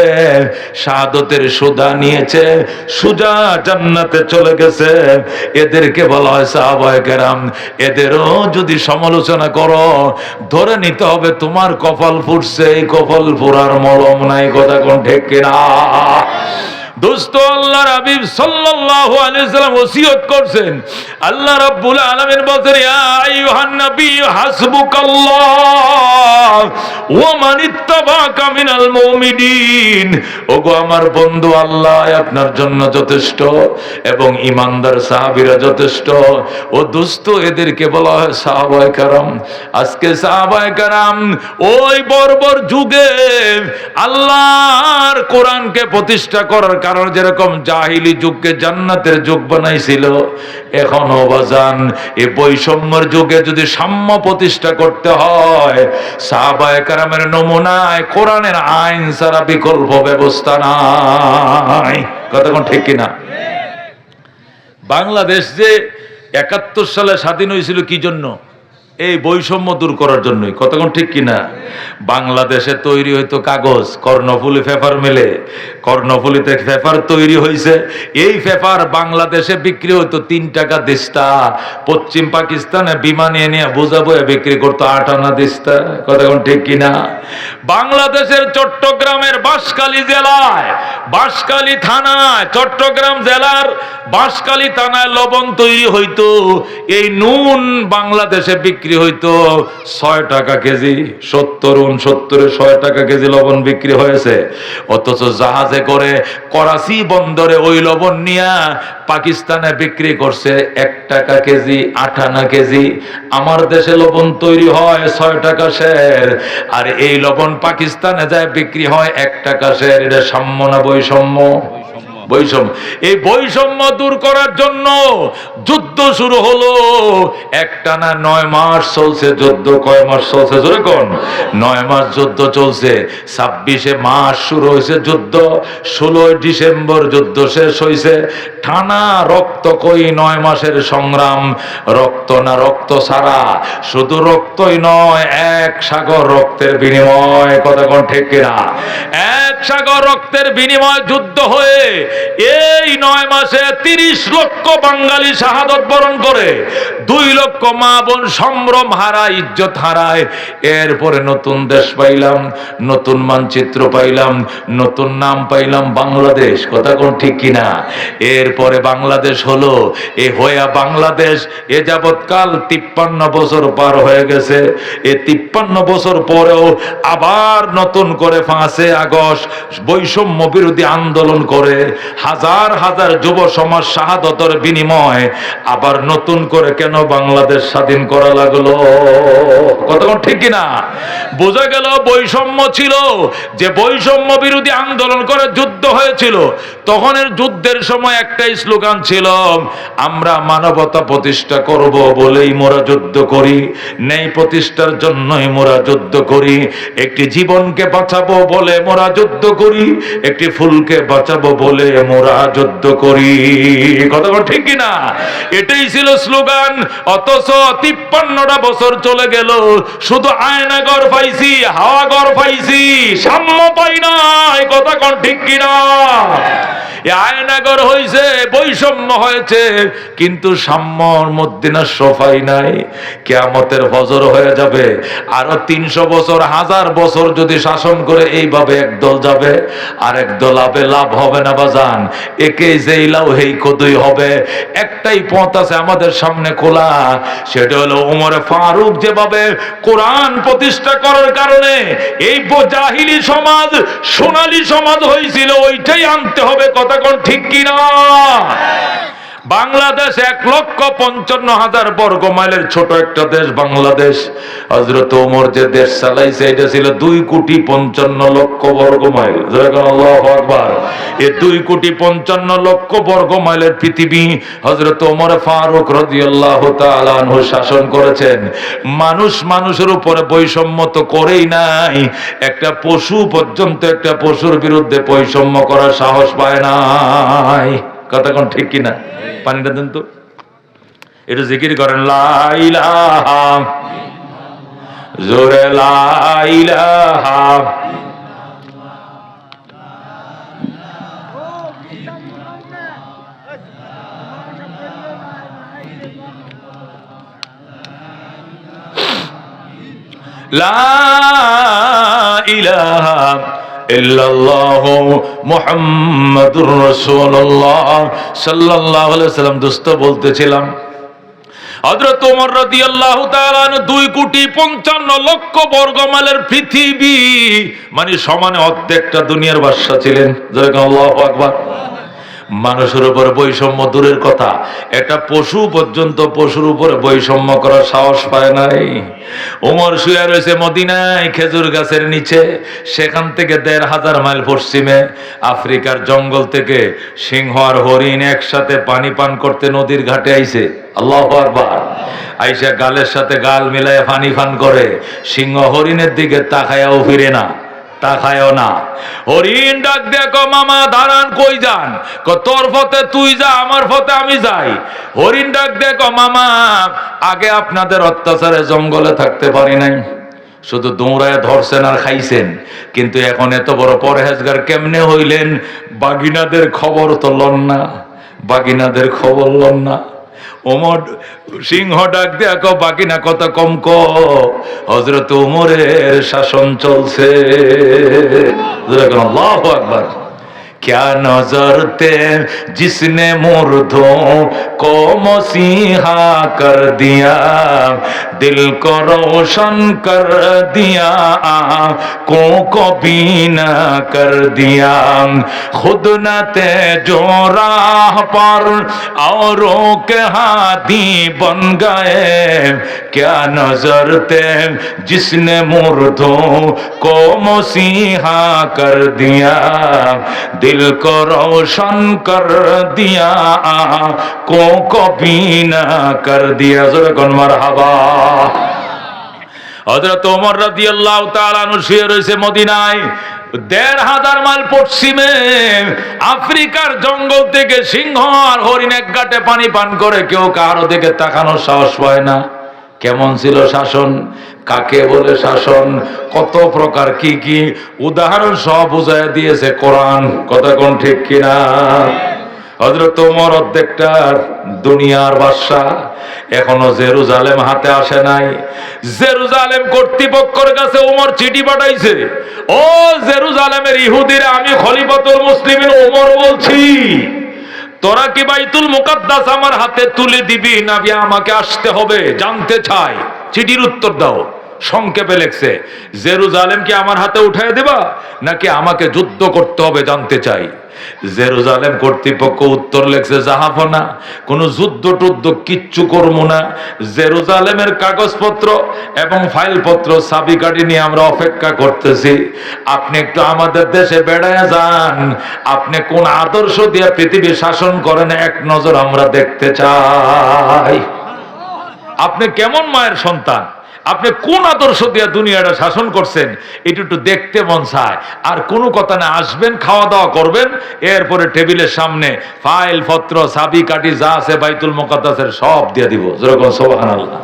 শাহাদতের সুধা নিয়েছে, সুজা জান্নাতে চলে গেছে। এদেরকে বলা হয় সাহাবায়ে কেরাম। এদেরও যদি সমালোচনা করো, ধরে নিতে হবে তোমার কপাল ফুটছে, এই কপাল ফুরার মলম নাই। কথা কোন ঠিক কিনা? দোস্ত, আল্লাহর হাবিব সাল্লাল্লাহু আলাইহি সাল্লাম ওসিয়ত করছেন। আল্লাহ রাব্বুল আলামিন বলেন, ইয়া আইয়ুহান নবী হাসবুকাল্লাহ ওয়া মানিত্তাবাকা মিনাল মুমিনিন। ওগো আমার বন্ধু, আল্লাহ আপনার জন্য যথেষ্ট এবং ঈমানদার সাহাবীরা যথেষ্ট। ও দোস্ত, এদেরকে বলা হয় সাহাবায়ে কেরাম। আজকে সাহাবায়ে কেরাম ওই বর্বর যুগে আল্লাহর কোরআনকে প্রতিষ্ঠা করার কারণে যেরকম জাহিলি যুগকে জান্নাতের যুগ বানাইছিল, এখনো বাজান এই বৈষম্যের যুগে যদি সাম্য প্রতিষ্ঠা করতে হয়, সাহাবায়ে কেরামের নমুনায় কোরআনের আইন ছাড়া বিকল্প ব্যবস্থা নাই। কথা কোন ঠিক কিনা? বাংলাদেশ যে ৭১ সালে স্বাধীন হয়েছিল কি জন্য? এই বৈষম্য দূর করার জন্যই। কতক্ষণ ঠিক কিনা? বাংলাদেশে তৈরি হইতো কাগজ, কর্ণফুলী পেপার মেলে, কর্ণফুলীতে পেপার তৈরি হয়েছে। এই পেপার বাংলাদেশে বিক্রি হইতো ৩ টাকা দিস্তা। পশ্চিম পাকিস্তানে বিমানে নিয়ে বোঝাবো বিক্রি করতো ৮ আনা দিস্তা। কতক্ষণ ঠিক কিনা? বাংলাদেশের চট্টগ্রামের বাঁশখালী জেলায়, বাঁশখালী থানায়, চট্টগ্রাম জেলার বাঁশখালী থানায় লবণ তৈরি হইতো। এই নুন বাংলাদেশে বিক্রি হইতো ৬ টাকা কেজি। ৭০-৬৯-এ ৬ টাকা কেজি লবণ বিক্রি হয়েছে। অথচ জাহাজে করে করাচি বন্দরে ওই লবণ নিয়ে পাকিস্তানে বিক্রি করছে ১ টাকা কেজি, ৮ আনা কেজি। আমার দেশে লবণ তৈরি হয় ৬ টাকা সের, আর এই লবণ পাকিস্তানে যায় বিক্রি হয় ১ টাকা সের। এটা সাম্য না বৈষম্য? বৈষম্য। এই বৈষম্য দূর করার জন্য যুদ্ধ শুরু হলো। একটানা ৯ মাস চলছে যুদ্ধ। কয় মাস চলছে জোরে কোন? ৯ মাস যুদ্ধ চলছে। ২৬শে মাস শুরু হয়েছে যুদ্ধ, ১৬ই ডিসেম্বর যুদ্ধ শেষ হয়েছে। টানা রক্ত কই ৯ মাসের সংগ্রাম। রক্ত না রক্ত ছাড়া, শুধু রক্তই নয়, ১ সাগর রক্তের বিনিময়। কথা কোন ঠিক কিনা? ১ সাগর রক্তের বিনিময় যুদ্ধ হয়ে এই ৯ মাসে ৩০ লক্ষ বাঙালি শাহাদত বরণ করে, ২ লক্ষ মা বোন সম্ভ্রম হারায়, ইজ্জত হারায়। এরপরে নতুন দেশ পাইলাম, নতুন মানচিত্র পাইলাম, নতুন নাম পাইলাম বাংলাদেশ। কথা কোন ঠিক কিনা? এরপরে বাংলাদেশ হলো। এ হইয়া বাংলাদেশ এ যাবৎকাল ৫৩ বছর পার হয়ে গেছে। এই ৫৩ বছর পরেও আবার নতুন করে ৫ই আগস্ট বৈষম্য বিরোধী আন্দোলন করে হাজার হাজার যুব সমাজ শাহাদতের বিনিময় আবার নতুন করে কেন বাংলাদেশ স্বাধীন করা লাগলো? কতক্ষণ ঠিক কিনা? বোঝা গেল বৈষম্য ছিল। যে বৈষম্য বিরোধী আন্দোলন করে যুদ্ধ হয়েছিল, তখনের যুদ্ধের সময় একটাই স্লোগান ছিল, আমরা মানবতা প্রতিষ্ঠা করব বলেই মোরা যুদ্ধ করি, ন্যায় প্রতিষ্ঠার জন্যই মোরা যুদ্ধ করি, একটি জীবনকে বাঁচাবো বলে মোরা যুদ্ধ করি, একটি ফুলকে বাঁচাবো বলে মোরা যুদ্ধ করি। কতক্ষণ ঠিক কিনা? এটাই ছিল স্লোগান। অথচ ৫৩টা বছর চলে গেল, শুধু আয়না ঘর পাইছি, হাওয়া ঘর পাইছি, সাম্য পাই নাই। কতক্ষণ ঠিক কিনা? আয়নাগর হয়েছে, বৈষম্য হয়েছে, কিন্তু সাম্যর মধ্যে না সফাই নাই। কিয়ামতের ফজর হয়ে যাবে, আরো ৩০০ বছর, ১০০০ বছর যদি শাসন করে এইভাবে একদল যাবে, আর একদল আবে, লাভ হবে না বাজান। একে যেই লাও হেই কদই হবে। একটাই পথ আছে আমাদের সামনে খোলা, সেটা হলো ওমরে ফারুক যেভাবে কোরআন প্রতিষ্ঠা করার কারণে এই জাহিলি সমাজ সোনালী সমাজ হয়েছিল, ওইটাই আনতে হবে। কথা কোন ঠিক কিনা? বাংলাদেশ ১,৫৫,০০০ বর্গ মাইলের ছোট একটা দেশ বাংলাদেশ। হযরত ওমর যে দেশ চালাইছে, এটা ছিল ২,৫৫,০০,০০০ বর্গ মাইল। আল্লাহু আকবার। এই ২,৫৫,০০,০০০ বর্গ মাইলের পৃথিবী হযরত ওমর ফারুক রাদিয়াল্লাহু তাআলা আনহু শাসন করেছেন। মানুষ মানুষের উপরে বৈষম্য তো করেই নাই, একটা পশু পর্যন্ত একটা পশুর বিরুদ্ধে বৈষম্য করার সাহস পায় নাই। কথা কোন ঠিক কিনা? পানিটা দেন তো, একটু জিকির করেন, লা ইলাহা, জোরে লা ইলাহা। লা ইলাহা ইল্লাল্লাহু মুহাম্মাদুর রাসূলুল্লাহ সাল্লাল্লাহু আলাইহি ওয়াসাল্লাম। দোস্ত বলতেছিলাম, হযরত ওমর রাদিয়াল্লাহু তাআলা 2,55,00,000 বর্গ মাইলের পৃথিবী, মানে সমানে অর্ধেকটা দুনিয়ার বাদশা ছিলেন। যেরকম আল্লাহু আকবার। মানুষের উপরে বৈষম্য দূরের কথা, একটা পশু পর্যন্ত পশুর উপরে বৈষম্য করার সাহস পায় নাই। ওমর শুয়ে রয়েছে মদিনায় খেজুর গাছের নিচে, সেখান থেকে 1,500 মাইল পশ্চিমে আফ্রিকার জঙ্গল থেকে সিংহ আর হরিণ একসাথে পানি পান করতে নদীর ঘাটে আইছে। আল্লাহু আকবার। আইসা গালের সাথে গাল মিলায় পানি পান করে, সিংহ হরিণের দিকে তাকায়াও ফিরে না, তাকায়ও না। হরিণ ডাক দেখো, মামা দাঁড়ান, কই যান? তোর পথে তুই যা, আমার পথে আমি যাই। হরিণ ডাক দেখো, মামা আগে আপনাদের অত্যাচারে জঙ্গলে থাকতে পারি নাই, শুধু দৌড়ায় ধরছেন আর খাইছেন, কিন্তু এখন এত বড় পরহেজগার কেমনে হইলেন? বাগিনাদের খবর তো লন না, বাগিনাদের খবর লন না। ওমর সিংহ ডাক দেখো, বাকিনা কথা কম ক, হযরত ওমরের শাসন চলছে। আল্লাহু আকবার। क्या नजर थे जिसने मुर्दों को मसीहा कर दिया, दिल को रोशन कर दिया, आँखों को बीना कर दिया, खुद न थे जो राह पर औरों के हाथी बन गए। क्या नजर थे जिसने मुर्दों को मसीहा कर दिया, दिल को रोशन कर दिया, आँखों को बीना कर दिया। ज़ोरे मरहबा। হযরত ওমর রাদিয়াল্লাহু তাআলা আনহু শুয়ে রয়েছে মদিনায়, 1,500 মাইল পশ্চিমে আফ্রিকার জঙ্গল থেকে সিংহ আর হরিণ এক ঘাটে পানি পান করে, কেউ কারো দিকে তাকানোর সাহস পায় না। কেমন ছিল শাসন, কাকে বলে শাসন, কত প্রকার কি কি উদাহরণ সব বুঝাইয়া দিয়েছে কোরআন। কথা কোন ঠিক কিনা? হযরত ওমর অর্ধেকটা দুনিয়ার বাদশা, এখনো জেরুজালেম হাতে আসে নাই। জেরুজালেম কর্তৃপক্ষের কাছে ওমর চিঠি পাঠাইছে, ও জেরুজালেমের ইহুদিরা, আমি খলিফাতুল মুসলিমিন ওমর বলছি, তোরা কি বাইতুল মুকাদ্দাস আমার হাতে তুলে দিবি নাকি আমাকে আসতে হবে? জানতে চাই, চিঠির উত্তর দাও। সংক্ষেপে লেখছে, জেরুজালেম কি আমার হাতে উঠায় দেবা নাকি আমাকে যুদ্ধ করতে হবে জানতে চাই। জেরুজালেম কর্তৃপক্ষ উত্তর লেখছে, জাহাপনা, কোন যুদ্ধ টুদ্ধ কিচ্ছু করবো না। জেরুজালেমের কাগজপত্র এবং ফাইলপত্র চাবিকাঠি নিয়ে আমরা অপেক্ষা করতেছি। আপনি একটু আমাদের দেশে বেড়ায় যান, আপনি কোন আদর্শ দিয়ে পৃথিবী শাসন করেন এক নজর আমরা দেখতে চাই। আপনি কেমন মায়ের সন্তান, আপনি কোন আদর্শ দিয়ে দুনিয়াটা শাসন করছেন, এটা একটু দেখতে মন চায়। আর কোনো কথা না, আসবেন, খাওয়া দাওয়া করবেন, এরপরে টেবিলের সামনে ফাইল পত্র চাবি কাঠি যা আছে বাইতুল মুকাদ্দাসের সব দিয়ে দিব। যেরকম সুবহানাল্লাহ।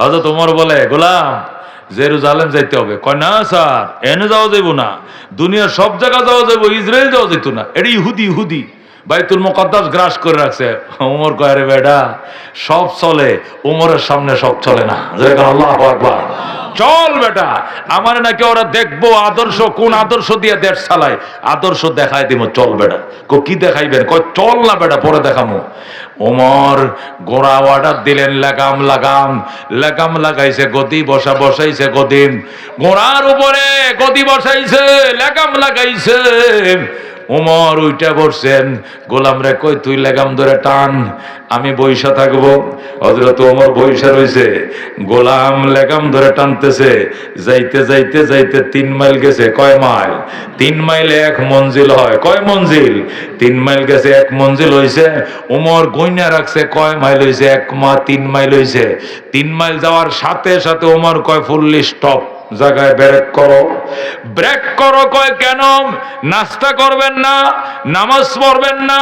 হযরত ওমর বলে, গোলাম জেরুজালেম যাইতে হবে। কয় না স্যার, এনে যাওয়া যাইব না, দুনিয়ার সব জায়গা যাওয়া যাইব, ইসরায়েল যাওয়া যেত না, এটা ইহুদি ইহুদি বাইতুল মুকাদ্দাস গ্রাস করে রাখছে। ওমর কয়, রে বেটা, সব চলে, ওমরের সামনে সব চলে না। আল্লাহু আকবার। চল বেটা, আমার নাকি ওরা দেখবো আদর্শ, কোন আদর্শ দিয়ে দেশ চালায়, আদর্শ দেখাই দিব, চল বেটা। কি দেখাইবেন? কয় চল না বেটা, পরে দেখামো। ওমর গোড়া অর্ডার দিলেন, লাগাম লাগাম। লাগাম লাগাইছে, গদি বসাইছে, গদি গোড়ার উপরে গদি বসাইছে, লাগাম লাগাইছে। ওমর উইটা বসছেন, গোলাম রে কই, তুই লাগাম ধরে টান, আমি বইসা থাকবো। হযরত ওমর বইসা রইছে, গোলাম লাগাম ধরে টানতেছে। যাইতে যাইতে যাইতে 3 মাইল গেছে। কয় মাইল? 3 মাইলে 1 মঞ্জিল হয়। কয় মঞ্জিল? 3 মাইল গেছে, 1 মঞ্জিল হইছে। ওমর গইনা রাখছে কয় মাইল হইছে, 3 মাইল হইছে। 3 মাইল যাওয়ার সাথে সাথে ওমর কয়, ফুললি স্টপ, জায়গায় ব্রেক করো। ব্রেক করো কয় কেন? নাস্তা করবেন না, নামাজ পড়বেন না,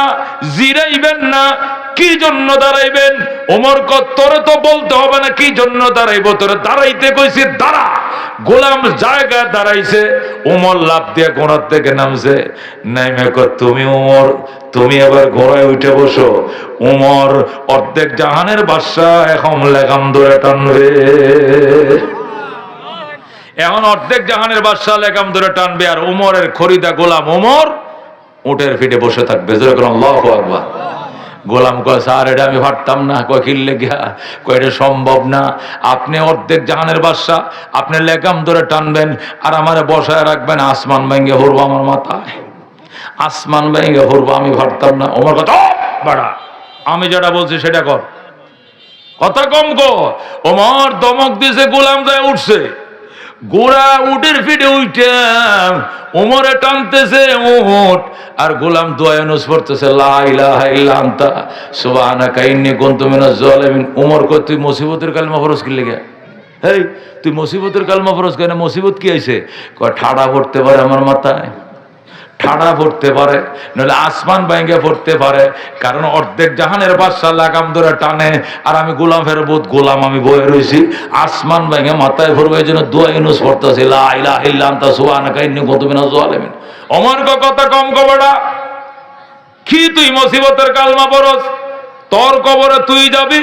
জিরাইবেন না, কি জন্য দাঁড়াইবেন? ওমর কয়, তোরে তো বলতে হবে না কি জন্য দাঁড়াইবো, তোরে দাঁড়াইতে কইছি, দাঁড়া। গোলাম জায়গায় দাঁড়াইছে। ওমর লাফ দিয়ে ঘোড়ার থেকে নামছে, নাইমে কয়, তুমি ওমর, তুমি আবার ঘোড়ায় উঠে বসো। ওমর অর্ধেক জাহানের বাদশা, এখন লাগাম ধরে টানবে। এখন অর্ধেক জাহানের বাদশা লাগাম ধরে টানবে, আর ওমরের খরিদা গোলাম ওমর উটের পিঠে বসে থাকবে। যেরকম আল্লাহু আকবার। গোলাম কয় স্যার এটা আমি পারতাম না। কয় কি লেগা? কয় এটা সম্ভব না। আপনি অর্ধেক জাহানের বাদশা, আপনি লেগাম ধরে টানবেন আর আমারে বসায় রাখবেন, আসমান ভেঙে পড়বো আমার মাথায়, আসমান ভেঙে পড়বো, আমি পারতাম না। ওমর কথা বাড়া, আমি যেটা বলছি সেটা কর, কথা কম কর। ওমর দমক দিছে, গোলাম যায় উঠছে, গোড়া উটের ফিটে উঠে ওমরে টানতেছে উট, আর গোলাম দোয়া ইউনুস পড়তেছে লা ইলাহা ইল্লা আনতা সুবহানাকা ইন্নী কুনতু মিনাজ জালিমিন। ওমর কয় তুই মুসিবতের কালমা ফরজ কি লেগে? হেই তুই মুসিবতের কালমা ফরজ কেন? মুসিবত কি আইছে? কয় ঠাড়া পড়তে পারে আমার মাথায়, ঠাড়া পড়তে পারে, নইলে আসমান ভেঙে পড়তে পারে, কারণ অর্ধেক জাহানের বাদশা লাগাম ধরে টানে আর আমি গোলাম ফেরবুত, গোলাম আমি বয়ে রয়েছি, আসমান ভেঙে মাথায় পড়বে। এই জন্য দোয়া ইউনুস পড়তেছে লা ইলাহা ইল্লা আনতা সুবহানাকা ইন্নী কুনতু মিনাজ জালিমিন। ওমর কথা কম কবড়া, কি তুই মুসিবতের কালমা পড়স? তোর কবরে তুই যাবি,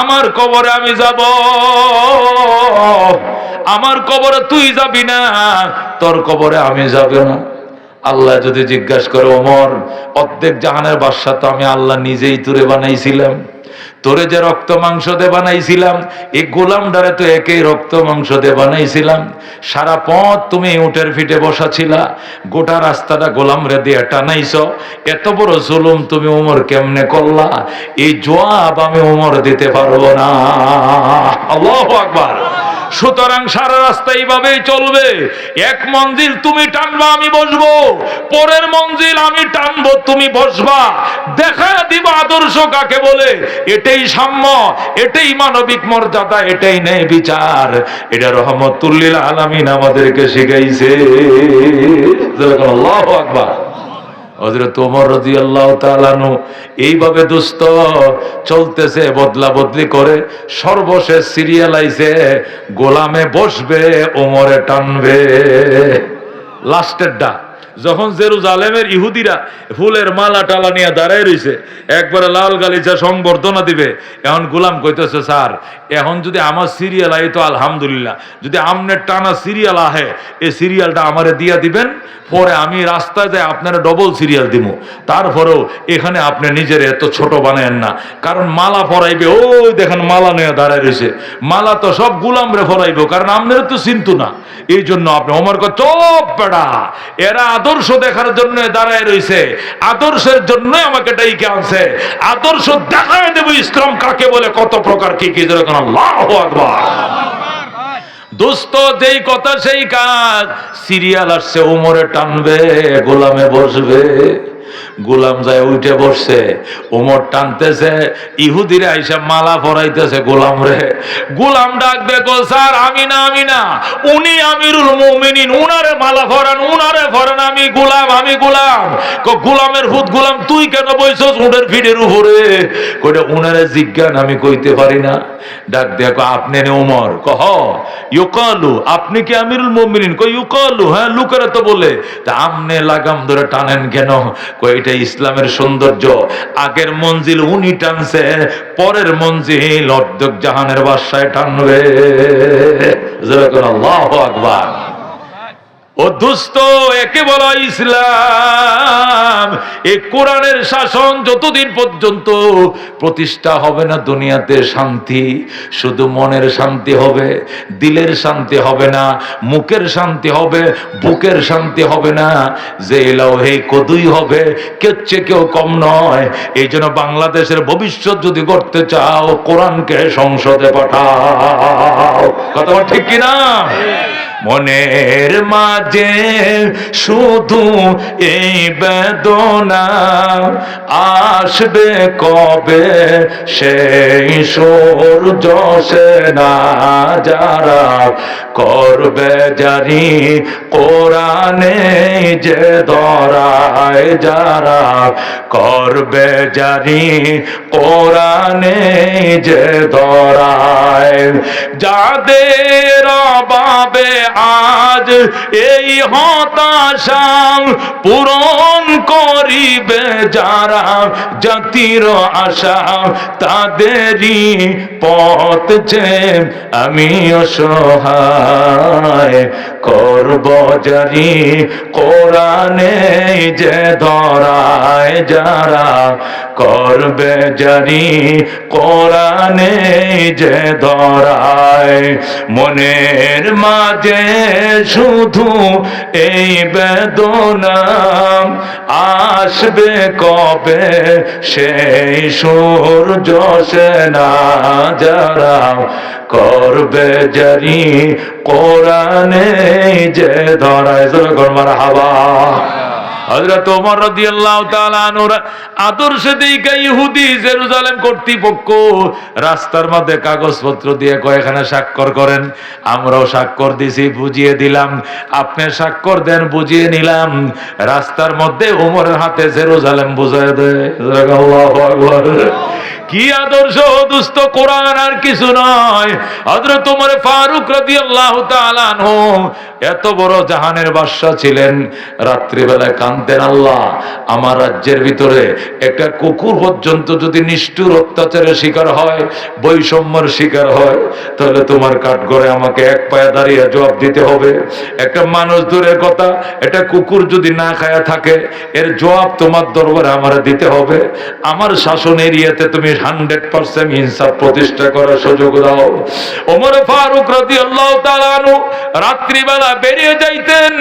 আমার কবরে আমি যাব। আমার কবরে তুই যাবি না, তোর কবরে আমি যাব না। আল্লাহ যদি জিজ্ঞাসা করে ওমর অর্ধেক জাহানের বাদশা তো আমি আল্লাহ নিজেই তোরে বানাইছিলাম, তোরে যে রক্ত মাংস দিয়ে বানাইছিলাম, এই গোলামটারে তো একই রক্ত মাংস দিয়ে বানাইছিলাম, সারা পথ তুমি উটের ফিটে বসা ছিলা, গোটা রাস্তাটা গোলাম রে দিয়ে টানাইছ, এত বড় জুলুম তুমি ওমর কেমনে করলা? এই জবাব আমি ওমর দিতে পারবো না। আল্লাহু আকবার। সুতরাং সারা রাস্তা এইভাবেই চলবে। এক মঞ্জিল তুমি টানবা, আমি বসবো, পরের মঞ্জিল আমি টানবো, তুমি বসবা, দেখা দিব আদর্শ কাকে বলে। এটাই সাম্য, এটাই মানবিক মর্যাদা, এটাই ন্যায় বিচার। এটা রহমতুল লিল আলামিন আমাদেরকে শিখাইছে। আল্লাহু আকবার। হযরত ওমর রাদিয়াল্লাহু তাআলা আনহু এইভাবে দুস্থ চলতেছে, বদলা বদলি করে, সর্বশেষ সিরিয়াল আইছে, গোলামে বসবে, ওমরে টানবে। লাস্টের ডা যখন জেরুজালেমের ইহুদিরা ফুলের মালা টালা নিয়ে দাঁড়ায় রইছে, একবারে লাল গালিচা সংবর্ধনা দিবে, এখন গোলাম কইতেছে স্যার এখন যদি আমার সিরিয়াল আই তো আলহামদুলিল্লাহ, যদি আমনের টানা সিরিয়াল আহে এই সিরিয়ালটা আমারে দিয়া দিবেন, পরে আমি রাস্তায় যাই আপনারা ডবল সিরিয়াল দিব। তারপরেও এখানে আপনি নিজের এত ছোট বানায়েন না, কারণ মালা পরাইবে, ওই দেখেন মালা নিয়ে দাঁড়ায় রয়েছে, মালা তো সব গোলামরে পরাইব, কারণ আপনারা তো চিন্তু না। এই জন্য আপনি ওমর কয় চুপ বেটা, এরা আদর্শ দেখার জন্য দাঁড়ায় রয়েছে, আদর্শের জন্য আমাকে ডাইকে আনছে, আদর্শ দেখায় দেব ইসলাম কাকে বলে, কত প্রকার কি কি। আল্লাহু আকবার। দোস্ত যেই কথা সেই কাজ, সিরিয়াল আসছে, ওমরে টানবে, গোলামে বসবে। গোলাম যায় উঠে বসছে, ওমর টানতেছে, ইহুদিরা আইসা মালা পরাইতেছে গোলাম রে। গোলাম ডাক দেখো স্যার আমি না, আমি না, উনি আমিরুল মুমিনিন, উনারে মালা পরান, উনারে পরান, আমি গোলাম, আমি গোলাম। গোলামের ভূত, গোলাম তুই কেন বইছস উটের ফিটের উপরে? কইটা উনারে জিজ্ঞান আমি কইতে পারি না। ডাক দেখো আপনি নে ওমর? কহ ইউকালু, আপনি কি আমিরুল মুমিনিন? কই ইউকালু, হ্যাঁ লোকেরা তো বলে। তা আমনে লাগাম ধরে টানেন কেন? কই এটা ইসলামের সৌন্দর্য, আগের মঞ্জিল উনি টানছে, পরের মঞ্জিল অর্ধেক জাহানের বাদশায় টানবে। আল্লাহু আকবার। ও দুস্থ, একে বলা ইসলাম। এই কোরআনের শাসন যতদিন পর্যন্ত প্রতিষ্ঠা হবে না দুনিয়াতে শান্তি, শুধু মনের শান্তি হবে, দিলের শান্তি হবে না, মুখের শান্তি হবে, বুকের শান্তি হবে না, যে এলাও হে কদুই হবে, কেউ কম নয়। এই জন্য বাংলাদেশের ভবিষ্যৎ যদি করতে চাও, কোরআনকে সংসদে পাঠাও। কথা ঠিক কিনা? মনের মাঝে শুধু এই বেদনা, আসবে কবে সেই সূর্য সেনা, যারা করবে জারি কোরআনে যে ধরায়, যারা করবে জারি কোরআনে যে ধরায়, যাদের অভাবে আজ এই হতাশা পূরণ করিবে যারা জাতির আশা, তাদেরই পথ যে আমি অসহায়। ধরায় করব জারি কোরআনে যে ধরায় যারা করবে জারি কোরআনে যে ধরায় মনের মাঝে শুধু এই বেদনা আসবে কবে সেই সূর্য সেনা যারা করবে জারি কোরআনে যে ধরায় মারহাবা। হযরত ওমর রাদিয়াল্লাহু তাআলা আনহুর আদর্শে দিকে ইহুদি জেরুজালেম কর্তৃপক্ষ রাস্তার মধ্যে কাগজপত্র দিয়ে কয়েকখানা স্বাক্ষর করেন। আমরাও স্বাক্ষর দিছি, বুঝিয়ে দিলাম। আপনি স্বাক্ষর দেন, বুঝিয়ে নিলাম। রাস্তার মধ্যে ওমরের হাতে জেরুজালেম বুঝায় দেয়। আল্লাহু আকবার। কি আদর্শ দুস্থ কোরআন আর কিছু নয়। হযরত ওমর ফারুক রাদিয়াল্লাহু তাআলা আনহু এত বড় জাহানের বাদশা ছিলেন। রাত্রি বেলায় কাঁদতেন, আল্লাহ আমার রাজ্যের ভিতরে একটা কুকুর পর্যন্ত যদি নিষ্ঠুর অত্যাচারের শিকার হয়, বৈষম্যের শিকার হয়, তাহলে তোমার কাঠগড়ে আমাকে এক পায়ে দাঁড়িয়ে জবাব দিতে হবে। একটা মানুষ দূরের কথা, একটা কুকুর যদি না খায়া থাকে, এর জবাব তোমার দরবারে আমার দিতে হবে। আমার শাসন এরিয়াতে তুমি 100% ইনসাফ প্রতিষ্ঠা করার সুযোগ দাও। ওমর ফারুক রাদিয়াল্লাহু তাআলা আনহু রাত্রিবেলা বেরিয়ে যাইতেন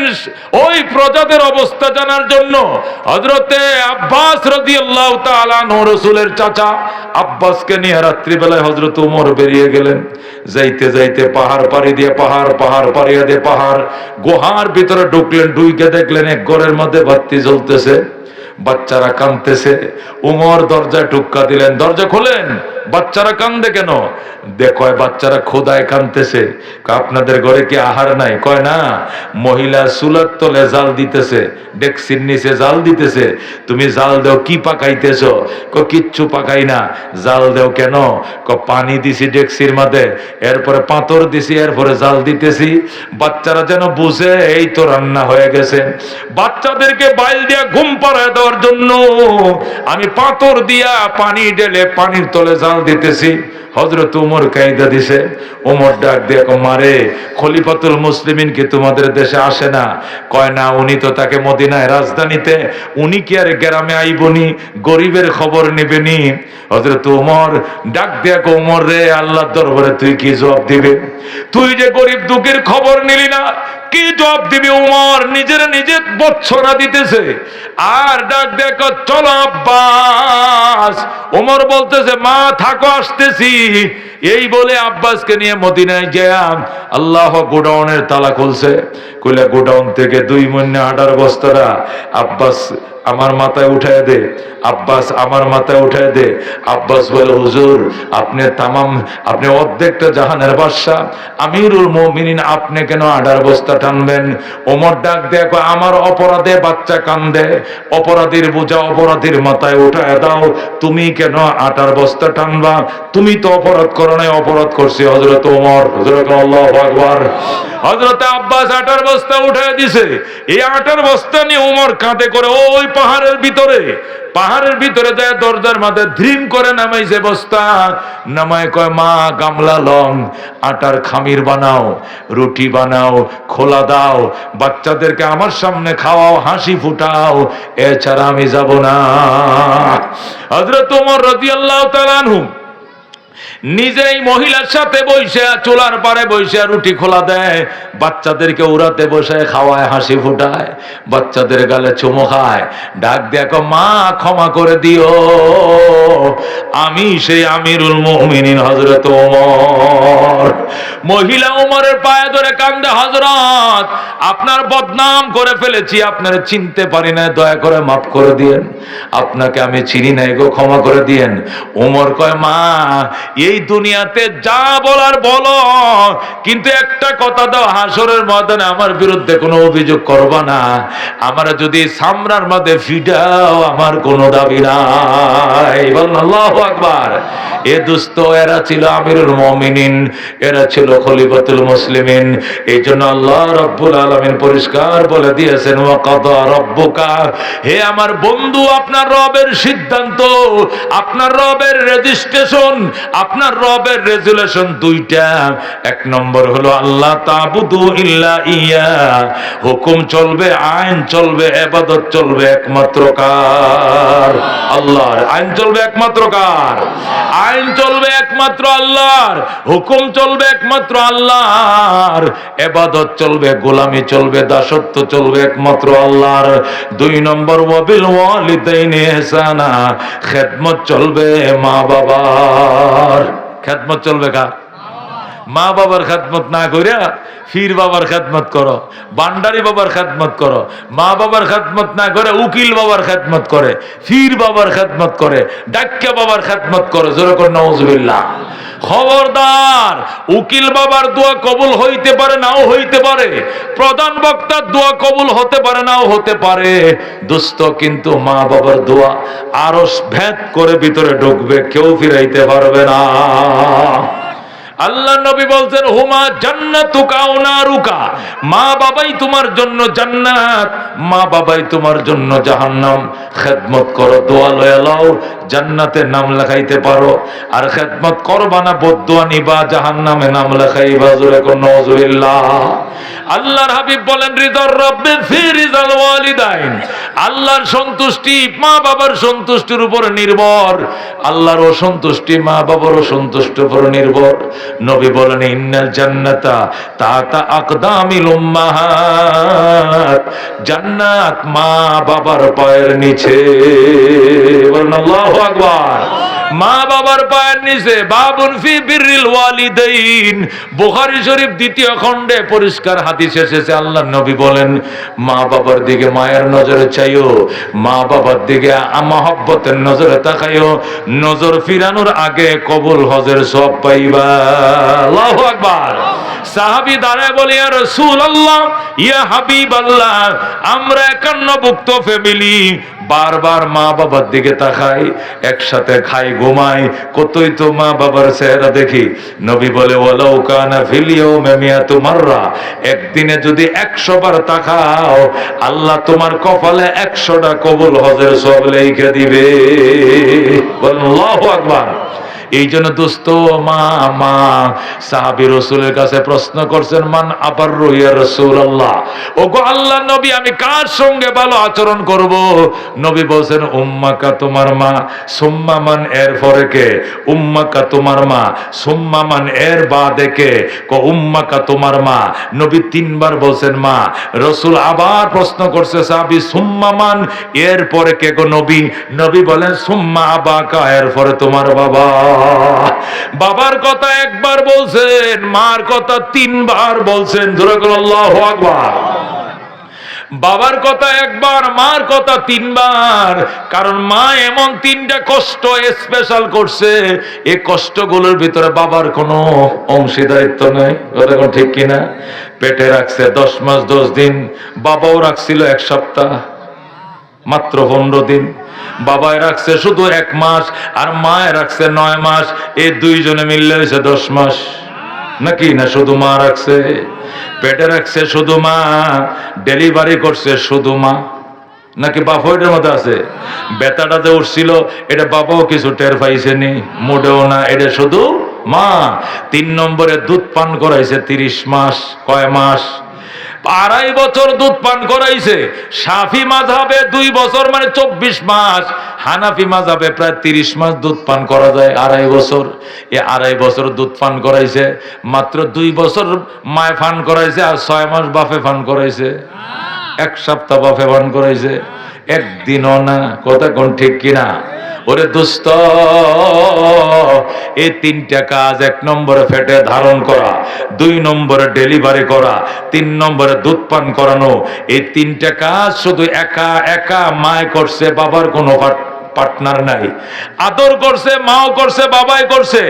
ওই প্রজাদের অবস্থা জানার জন্য। হযরতে আব্বাস রাদিয়াল্লাহু তাআলা আনহু রাসূলের চাচা আব্বাসকে নিয়ে রাত্রিবেলায় হযরত ওমর বেরিয়ে গেলেন। যাইতে যাইতে পাহাড় পাড়ি দিয়ে পাহাড় পাড়িয়ে দিয়ে পাহাড় গুহার ভিতরে ঢুকলেন। ঢুকে দেখলেন এক ঘরের মধ্যে বাতি জ্বলতেছে, বাচ্চারা কাঁদতেছে। উমর দরজায় টুক্কা দিলেন, দরজা খোলেন। বাচ্চারা কান্দে কেন? কয় বাচ্চারা খোদায় কাঁদতেছে। আপনাদের ঘরে কি আহার নাই? কয় না, মহিলা চুলার তলে জাল দিতেছে, ডেকসির নিচে জাল দিতেছে। তুমি জাল দেও, কি পাকাইতেছ? কিচ্ছু পাকাই না। জাল দেও কেন? পানি দিছি ডেকসির মধ্যে, এরপরে পাথর দিছি, এরপরে জাল দিতেছি। বাচ্চারা যেন বুঝে এই তো রান্না হয়ে গেছে। বাচ্চাদেরকে বাইল দিয়া ঘুম পাড়ায় দেওয়ার জন্য আমি পাথর দিয়া পানি ঢেলে পানির তলে জাল দিতেছি। হযরত ওমর কায়দা দিছে। ওমর ডাক দিয়ে মারে, খলিফাতুল মুসলিমিন কি তোমাদের দেশে আসে না? কয় না, উনি তো তাকে মদিনায় রাজধানীতে, উনি কি আর গ্রামে আইবনি গরিবের খবর নেবেনি? হযরত ওমর ডাক দিয়ে ওমর রে, আল্লাহর দরবারে তুই কি জবাব দিবে? তুই যে গরিব দুঃখের খবর নিলি না, কি জবাব দিবি? ওমর নিজের নিজে বৎসরা দিতেছে আর ডাক দেখো, চলো আব্বাস। ওমর বলতেছে, মা থাকো, আসতেছি। এই বলে আব্বাসকে নিয়ে মদিনায় যায়। আল্লাহ গোডাউনের তালা খুলছে। খুলে গোডাউন থেকে 2 মণ আটার বস্তাটা আব্বাস আমার মাথায় উঠায় দে। আব্বাস আমার মাথায় উঠায় দে। আব্বাস বলে, হুজুর আপনি অর্ধেকটা জাহানের বাদশা, আমিরুল মুমিনিন, আপনি কেন আটার বস্তা টানবেন? ওমর ডাক দেখো, আমার অপরাধে বাচ্চা কান্দে, অপরাধীর বোঝা অপরাধীর মাথায় উঠায় দাও। তুমি কেন আটার বস্তা টানবা? তুমি তো অপরাধ করো নাই, অপরাধ করছে হযরত ওমর। হযরত আল্লাহু আকবার। হযরত আব্বাস আটার বস্তা উঠায় দিছে। এই আটার বস্তা নিয়ে ওমর কাঁধে করে ওই পাহাড়ের ভিতরে যায়, দরজার মাঝে ধ্রিম করে নামাইছে বস্তা। নামায় কয়, মা গামলা লং, আটার খামির বানাও, রুটি বানাও, খোলা দাও, বাচ্চাদেরকে আমার সামনে খাওয়াও, হাসি ফুটাও, এছাড়া আমি যাব না। হযরত ওমর রাদিয়াল্লাহু তাআলা আনহু নিজেই মহিলার সাথে বসে চুলার পারে বসে রুটি খোলা দেয়, বাচ্চাদেরকে উড়াতে বসে খাওয়ায়, হাসি ফুটায়, বাচ্চাদের গালে চুমো খায়। ডাক দেখো, মা ক্ষমা করে দিও, আমি সেই আমিরুল মুমিনিন হযরত ওমর। মহিলা ওমরের পায়ে ধরে কান্দে, হযরত আপনার বদনাম করে ফেলেছি, আপনার চিনতে পারি না, দয়া করে মাফ করে দিয়েন। আপনাকে আমি চিনি নাই গো, ক্ষমা করে দিয়েন। ওমর কয়, মা এই দুনিয়াতে যা বলার বলো, কিন্তু একটা কথা দাও, হাসরের ময়দানে আমার বিরুদ্ধে কোনো অভিযোগ করবা না। আমার যদি সামরার মধ্যে ফিটাও, আমার কোনো দাবি নাই। বলুন আল্লাহু আকবার। এ দুস্থ এরা ছিল আমিরুল মুমিনিন, এরা ছিল খলিফাতুল মুসলিমিন। এই জন্য আল্লাহ রাব্বুল আলামিন পরিষ্কার বলে দিয়েছেন, ওয়া কাদা রাব্বুকা, হে আমার বন্ধু, আপনার রবের সিদ্ধান্ত, আপনার রবের রেজিস্ট্রেশন, আপনার আপনার রবের রেজুলেশন দুইটা। এক নম্বর হলো আল্লাহ তাবুদু ইল্লা ইয়া, হুকুম চলবে, আইন চলবে, ইবাদত চলবে একমাত্র কার? আল্লাহর। আইন চলবে একমাত্র কার? আইন চলবে একমাত্র আল্লাহর, হুকুম চলবে একমাত্র আল্লাহর, ইবাদত চলবে, গোলামি চলবে, দাসত্ব চলবে একমাত্র আল্লাহর। দুই নম্বর ওয়াবিল ওয়ালিদাইনি ইহসানা, খেদমত চলবে মা বাবার। খেদমত চলবে কার? মা বাবার খেদমত না কইরা ফির বাবার খেদমত করো, বান্ডারি বাবার খেদমত করো। মা বাবার খেদমত না করে উকিল বাবার খেদমত করে, ফির বাবার খেদমত করে, ডাক্কা বাবার খেদমত করে। জোরে করে নাউজুবিল্লাহ। খবরদার, উকিল বাবার দোয়া কবুল হইতে পারে, নাও হইতে পারে। প্রধান বক্তার দোয়া কবুল হতে পারে, নাও হতে পারে। দোস্ত, কিন্তু মা বাবার দোয়া আরশ ভেদ করে ভিতরে ঢুকবে, কেউ ফিরাইতে পারবে না। আল্লাহ নবী বলছেন হুমা জান্নাতুকা ওয়া নারুকা, মা বাবাই তোমার জন্য জান্নাত, মা বাবাই তোমার জন্য জাহান্নাম। খেদমত করো, দোয়া লয়া লও, জান্নাতে নাম লেখাইতে পারো। আর খেদমত করবা না, বদদুয়া নিবা, জাহান্নামে নাম লেখাইবা। জোরে কোন নাউজুবিল্লাহ। আল্লাহর হাবিব বলেন রিদার রাব্বি ফি রিদাল ওয়ালিদাইন, আল্লাহর সন্তুষ্টি মা বাবার সন্তুষ্টির উপর নির্ভর, আল্লাহর অসন্তুষ্টি মা বাবার অসন্তুষ্টির উপর নির্ভর। নবী বলেন ইন্নাল জান্নাতা তাতা আকদামিল উম্মাহাত, জান্নাত মা বাবার পায়ের নিচে। বলেন আল্লাহু আকবার। মা বাবার পায়ের নিচে। বাবুন ফি বিররিল ওয়ালিদাইন, বুখারী শরীফ দ্বিতীয় খণ্ডে পরিষ্কার হাদিস এসেছে। আল্লাহর নবী বলেন মা বাবার দিকে মায়ের নজরে চাইও, মা বাবার দিকে মহব্বতের নজরে তাকাইও, নজর ফিরানোর আগে কবুল হজের সওয়াব পাইবা। আল্লাহু আকবার। সাহাবী দাঁড়ায় বলে ইয়া রাসূলুল্লাহ, ইয়া হাবিবাল্লাহ, আমরা একান্নভুক্ত ফ্যামিলি, বারবার মা বাবার দিকে তাকাই, একসাথে খাই, ঘুমাই, কতই তো মা বাবার চেহারা দেখি। নবী বলে ওয়ালাউ কানা ফিল ইয়াউমি মিয়াতু মাররা, একদিনে যদি 100 বার তাকাও, আল্লাহ তোমার কপালে 100টা কবুল হজের সওয়াব লিখে দিবে। আল্লাহু আকবার। এই জন্য দোস্ত, মা মা সাহাবী রাসূলের কাছে প্রশ্ন করছেন মান আবাররু ইয়া রাসূলুল্লাহ, ওগো আল্লাহর নবী আমি কার সঙ্গে ভালো আচরণ করব? নবী বলেন উম্মাকা, তোমার মা, সুম্মা মান, এর পরে কে? উম্মাকা, তোমার মা, সুম্মা মান, এর বাদে কে? উম্মাকা, তোমার মা। নবী 3 বার বলেন মা। রাসূল আবার প্রশ্ন করছে সাহাবী সুম্মা মান, এর পরে কে গো নবী? নবী বলেন সুম্মা আবাকা, এর পরে তোমার বাবা। বাবার কথা একবার বলছেন, মার কথা 3 বার বলছেন। জোরে বলো আল্লাহু আকবার। বাবার কথা একবার, মার কথা 3 বার। কারণ মা এমন 3টা কষ্ট স্পেশাল করছে, এই কষ্টগুলোর ভিতরে বাবার কোনো অংশীদারিত্ব নাই। কথা কোন ঠিক কিনা? পেটে রাখছে 10 মাস 10 দিন, বাবাও রাখছিল 1 সপ্তাহ, মাত্র 15 দিন। বাবায় রাখছে শুধু 1 মাস, আর মায় রাখছে 9 মাস। এই দুইজনে মিললে হয়েছে 10 মাস। নাকি না শুধু মা রাখছে? পেটে রাখছে শুধু মা, ডেলিভারি করছে শুধু মা। নাকি বাপ ওইটার মধ্যে আছে? বেতাটাতে উঠছিল, এটা বাবাও কিছু টের পাইছে নি, মোটেও না, এটা শুধু মা। 3 নম্বরে দুধ পান করাইছে 30 মাস। কয় মাস? 2.5 বছর দুধ পান করাইছে। শাফি মাযহাবে 2 বছর মানে 24 মাস। হানাফি মাযহাবে প্রায় 30 মাস দুধ পান করা যায়, 2.5 বছর। এই 2.5 বছর দুধ পান করাইছে, মাত্র 2 বছর মায় পান করাইছে, আর 6 মাস বাপে পান করাইছে। 1 সপ্তাহ বাপে পান করাইছে, একদিনও না। কথা কোন ঠিক কিনা? ওরে দোস্ত, এই 3টা কাজ, 1 নম্বরে পেটে ধারণ করা, 2 নম্বরে ডেলিভারি করা, 3 নম্বরে দুধ পান করানো। এই 3টা কাজ শুধু একা একা মায় করছে, বাবার কোনো পার্টনার নাই। আদর করছে, মাও করছে, বাবাই করছে।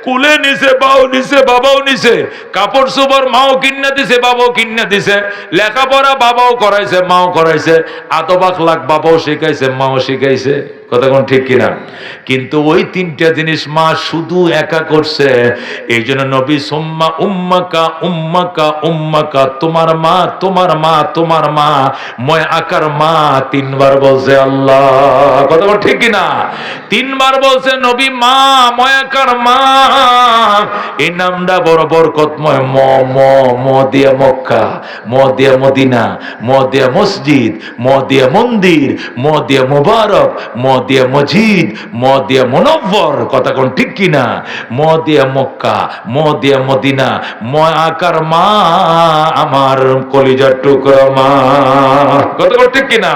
কুলে নিছে, বাও নিছে, বাবাও নিছে। কাপড় চোপড় মাও কিনা দিছে, বাবাও কিনা দিছে। লেখাপড়া বাবাও করাইছে, মাও করাইছে। আদব আখলাক বাবাও শিখাইছে, মাও শিখাইছে। কথা কোন ঠিক কিনা? কিন্তু ওই 3টা জিনিস মা শুধু একা করছে। এই জন্য নবী সুম্মা উম্মাকা উম্মাকা উম্মাকা, তোমার মা, তোমার মা, তোমার মা, ময় আকার মা 3 বার বলছে আল্লাহ। কথা কোন ঠিক কিনা? 3 বার বলছে নবী মা, ময় আকার মা। এই নামটা বড় বরকতময়। ম ম ম দিয়া মক্কা, ম দিয়া মদিনা, ম দিয়া মসজিদ, ম দিয়া মন্দির, ম দিয়া মুবারক, ম দিয়া মজিদ, ম দিয়া মুনব্বর। কথা কোন ঠিক কিনা? ম দিয়া মক্কা, ম দিয়া মদিনা, ম আকার মা আমার কলিজার টুকরা মা। কথা কোন ঠিক কিনা?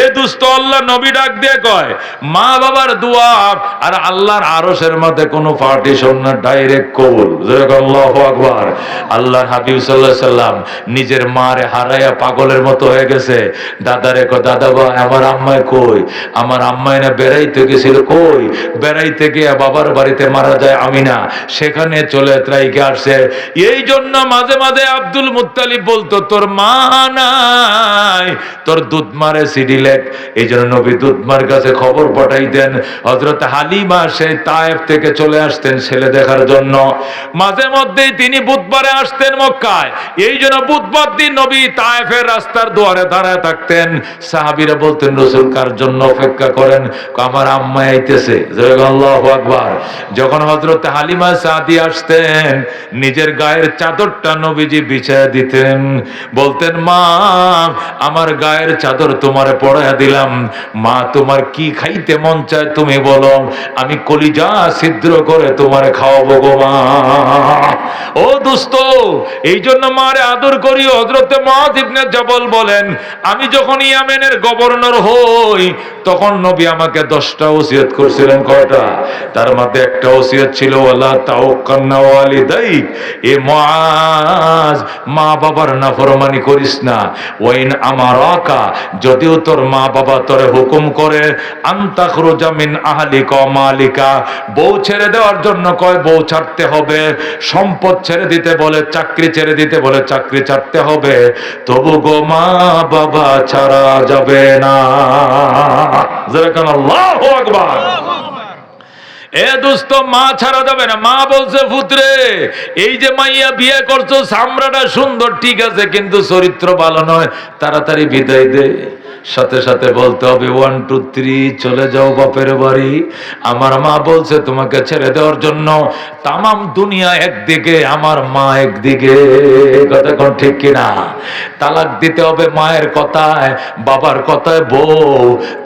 এ দুস্থ আল্লাহ নবী ডাক দিয়ে কয় মা বাবার দোয়া আর আল্লাহর আরশের মধ্যে কোনো পার্টিশন না, ডাইরেক্ট কবুল। আল্লাহু আকবার। আল্লাহর হাবিব সাল্লাল্লাহু আলাইহি সাল্লাম নিজের মারে হারায়া পাগলের মতো হয়ে গেছে। দাদারে কয় দাদা ভাই আমার আম্মায় কই? আমার আম্মায় না বেড়াইতে গেছিল। কই? বেড়াইতে গিয়ে বাবার বাড়িতে মারা যায় আমিনা, সেখানে চলে ত্রাইকে আসছে। এই জন্য মাঝে মাঝে আব্দুল মুত্তালিব বলতো তোর মা নাই, তোর দুধ মারে সিডি লেখ। এই জন্য নবী দুধমার কাছে খবর পাঠাইতেন। হযরত হালিমা সেই তায়েফ থেকে চলে আসতেন ছেলে দেখার জন্য। মাঝে মধ্যেই তিনি বুধবারে আসতেন মক্কায়। এই জন্য বুধবার দিন নবী তায়েফের রাস্তার দুয়ারে দাঁড়ায় থাকতেন। সাহাবীরা বলতেন রাসূল কার জন্য অপেক্ষা করেন? আমার আম্মা আইতেছে। আল্লাহু আকবার। যখন হযরত হালিমা সাদিয়া আসতেন নিজের গায়ের চাদরটা নবীজি বিছায়া দিতেন, বলতেন মা আমার গায়ের চাদর তোমারে পরাইয়া দিলাম, মা তোমার কি খাইতে মন চায় তুমি বলো, আমি কলিজা ছিদ্র করে তোমারে খাওয়াবো গো মা। ও দোস্ত, এই জন্য মারে আদর করি। হযরত মুআয ইবনে জাবাল বলেন আমি যখন ইয়ামেনের গভর্নর হই তখন নবী আমাকে 10টা ওসিয়ত করছিলেন। কয়টা? তার মধ্যে একটা ওসিয়ত ছিল ওয়ালা তাওয়াক্কালনা ওয়ালিদাইক, এ মুআয মা বাবার নাফরমানি করিস না। ওয়াইন আমারাকা, যদিও তোর মা বাবা তোরে হুকুম করে আনতাখরুজা মিন আহলিকা ওয়া মালিকা, বউ ছেড়ে দেওয়ার জন্য কয় বউ ছাড়তে হবে, সম্পদ ছেড়ে দিতে বলে, চাকরি ছেড়ে দিতে বলে চাকরি ছাড়তে হবে, তবু গো মা বাবা ছাড়া যাবে না। আল্লাহু আকবার। এ দোস্ত মা ছাড়া যাবে না। মা বলছে পুত্রে এই যে মাইয়া বিয়ে করছো চামড়াটা সুন্দর ঠিক আছে কিন্তু চরিত্র ভালো নয়, তাড়াতাড়ি বিদায় দে। সাথে সাথে বলতে হবে 1 2 3 চলে যাও বাপের বাড়ি। আমার মা বলছে তোমাকে ছেড়ে দেওয়ার জন্য। তামাম দুনিয়া একদিকে, আমার মা একদিকে। কথা কোন ঠিক কিনা? তালাক দিতে হবে মায়ের কথায়, বাবার কথায় বউ,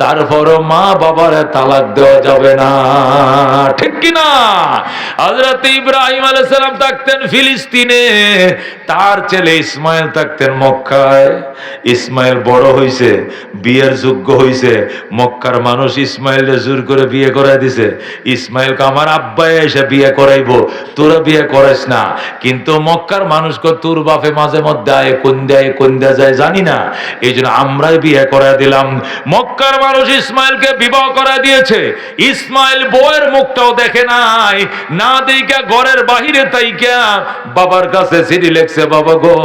তারপরও মা বাবার তালাক দেওয়া যাবে না। ঠিক কিনা? হযরত ইব্রাহিম আলাইহিস সালাম থাকতেন ফিলিস্তিনে, তার ছেলে ইসমাইল থাকতেন মক্কায়। ইসমাইল বড় হইছে, বিয়ের যোগ্য হইছে। মক্কার মানুষ ইসমাইলকে জোর করে বিয়ে করাই দিছে। ইসমাইলকে আমার আব্বাই এসে বিয়ে করাইবো, তোরা বিয়ে করাইস না। কিন্তু মক্কার মানুষকে তোর বাপে মাঝে মধ্যে আয় কোন দেয়া যায় জানি না, এই জন্য আমরাই বিয়ে করাই দিলাম। মক্কার মানুষ ইসমাইলকে বিবাহ করা দিয়েছে। ইসমাইল বউয়ের মুখটাও দেখে নাই, না দেখা ঘরের বাহিরে তাইকা বাবার কাছে চিঠি লেখছে, বাবা গো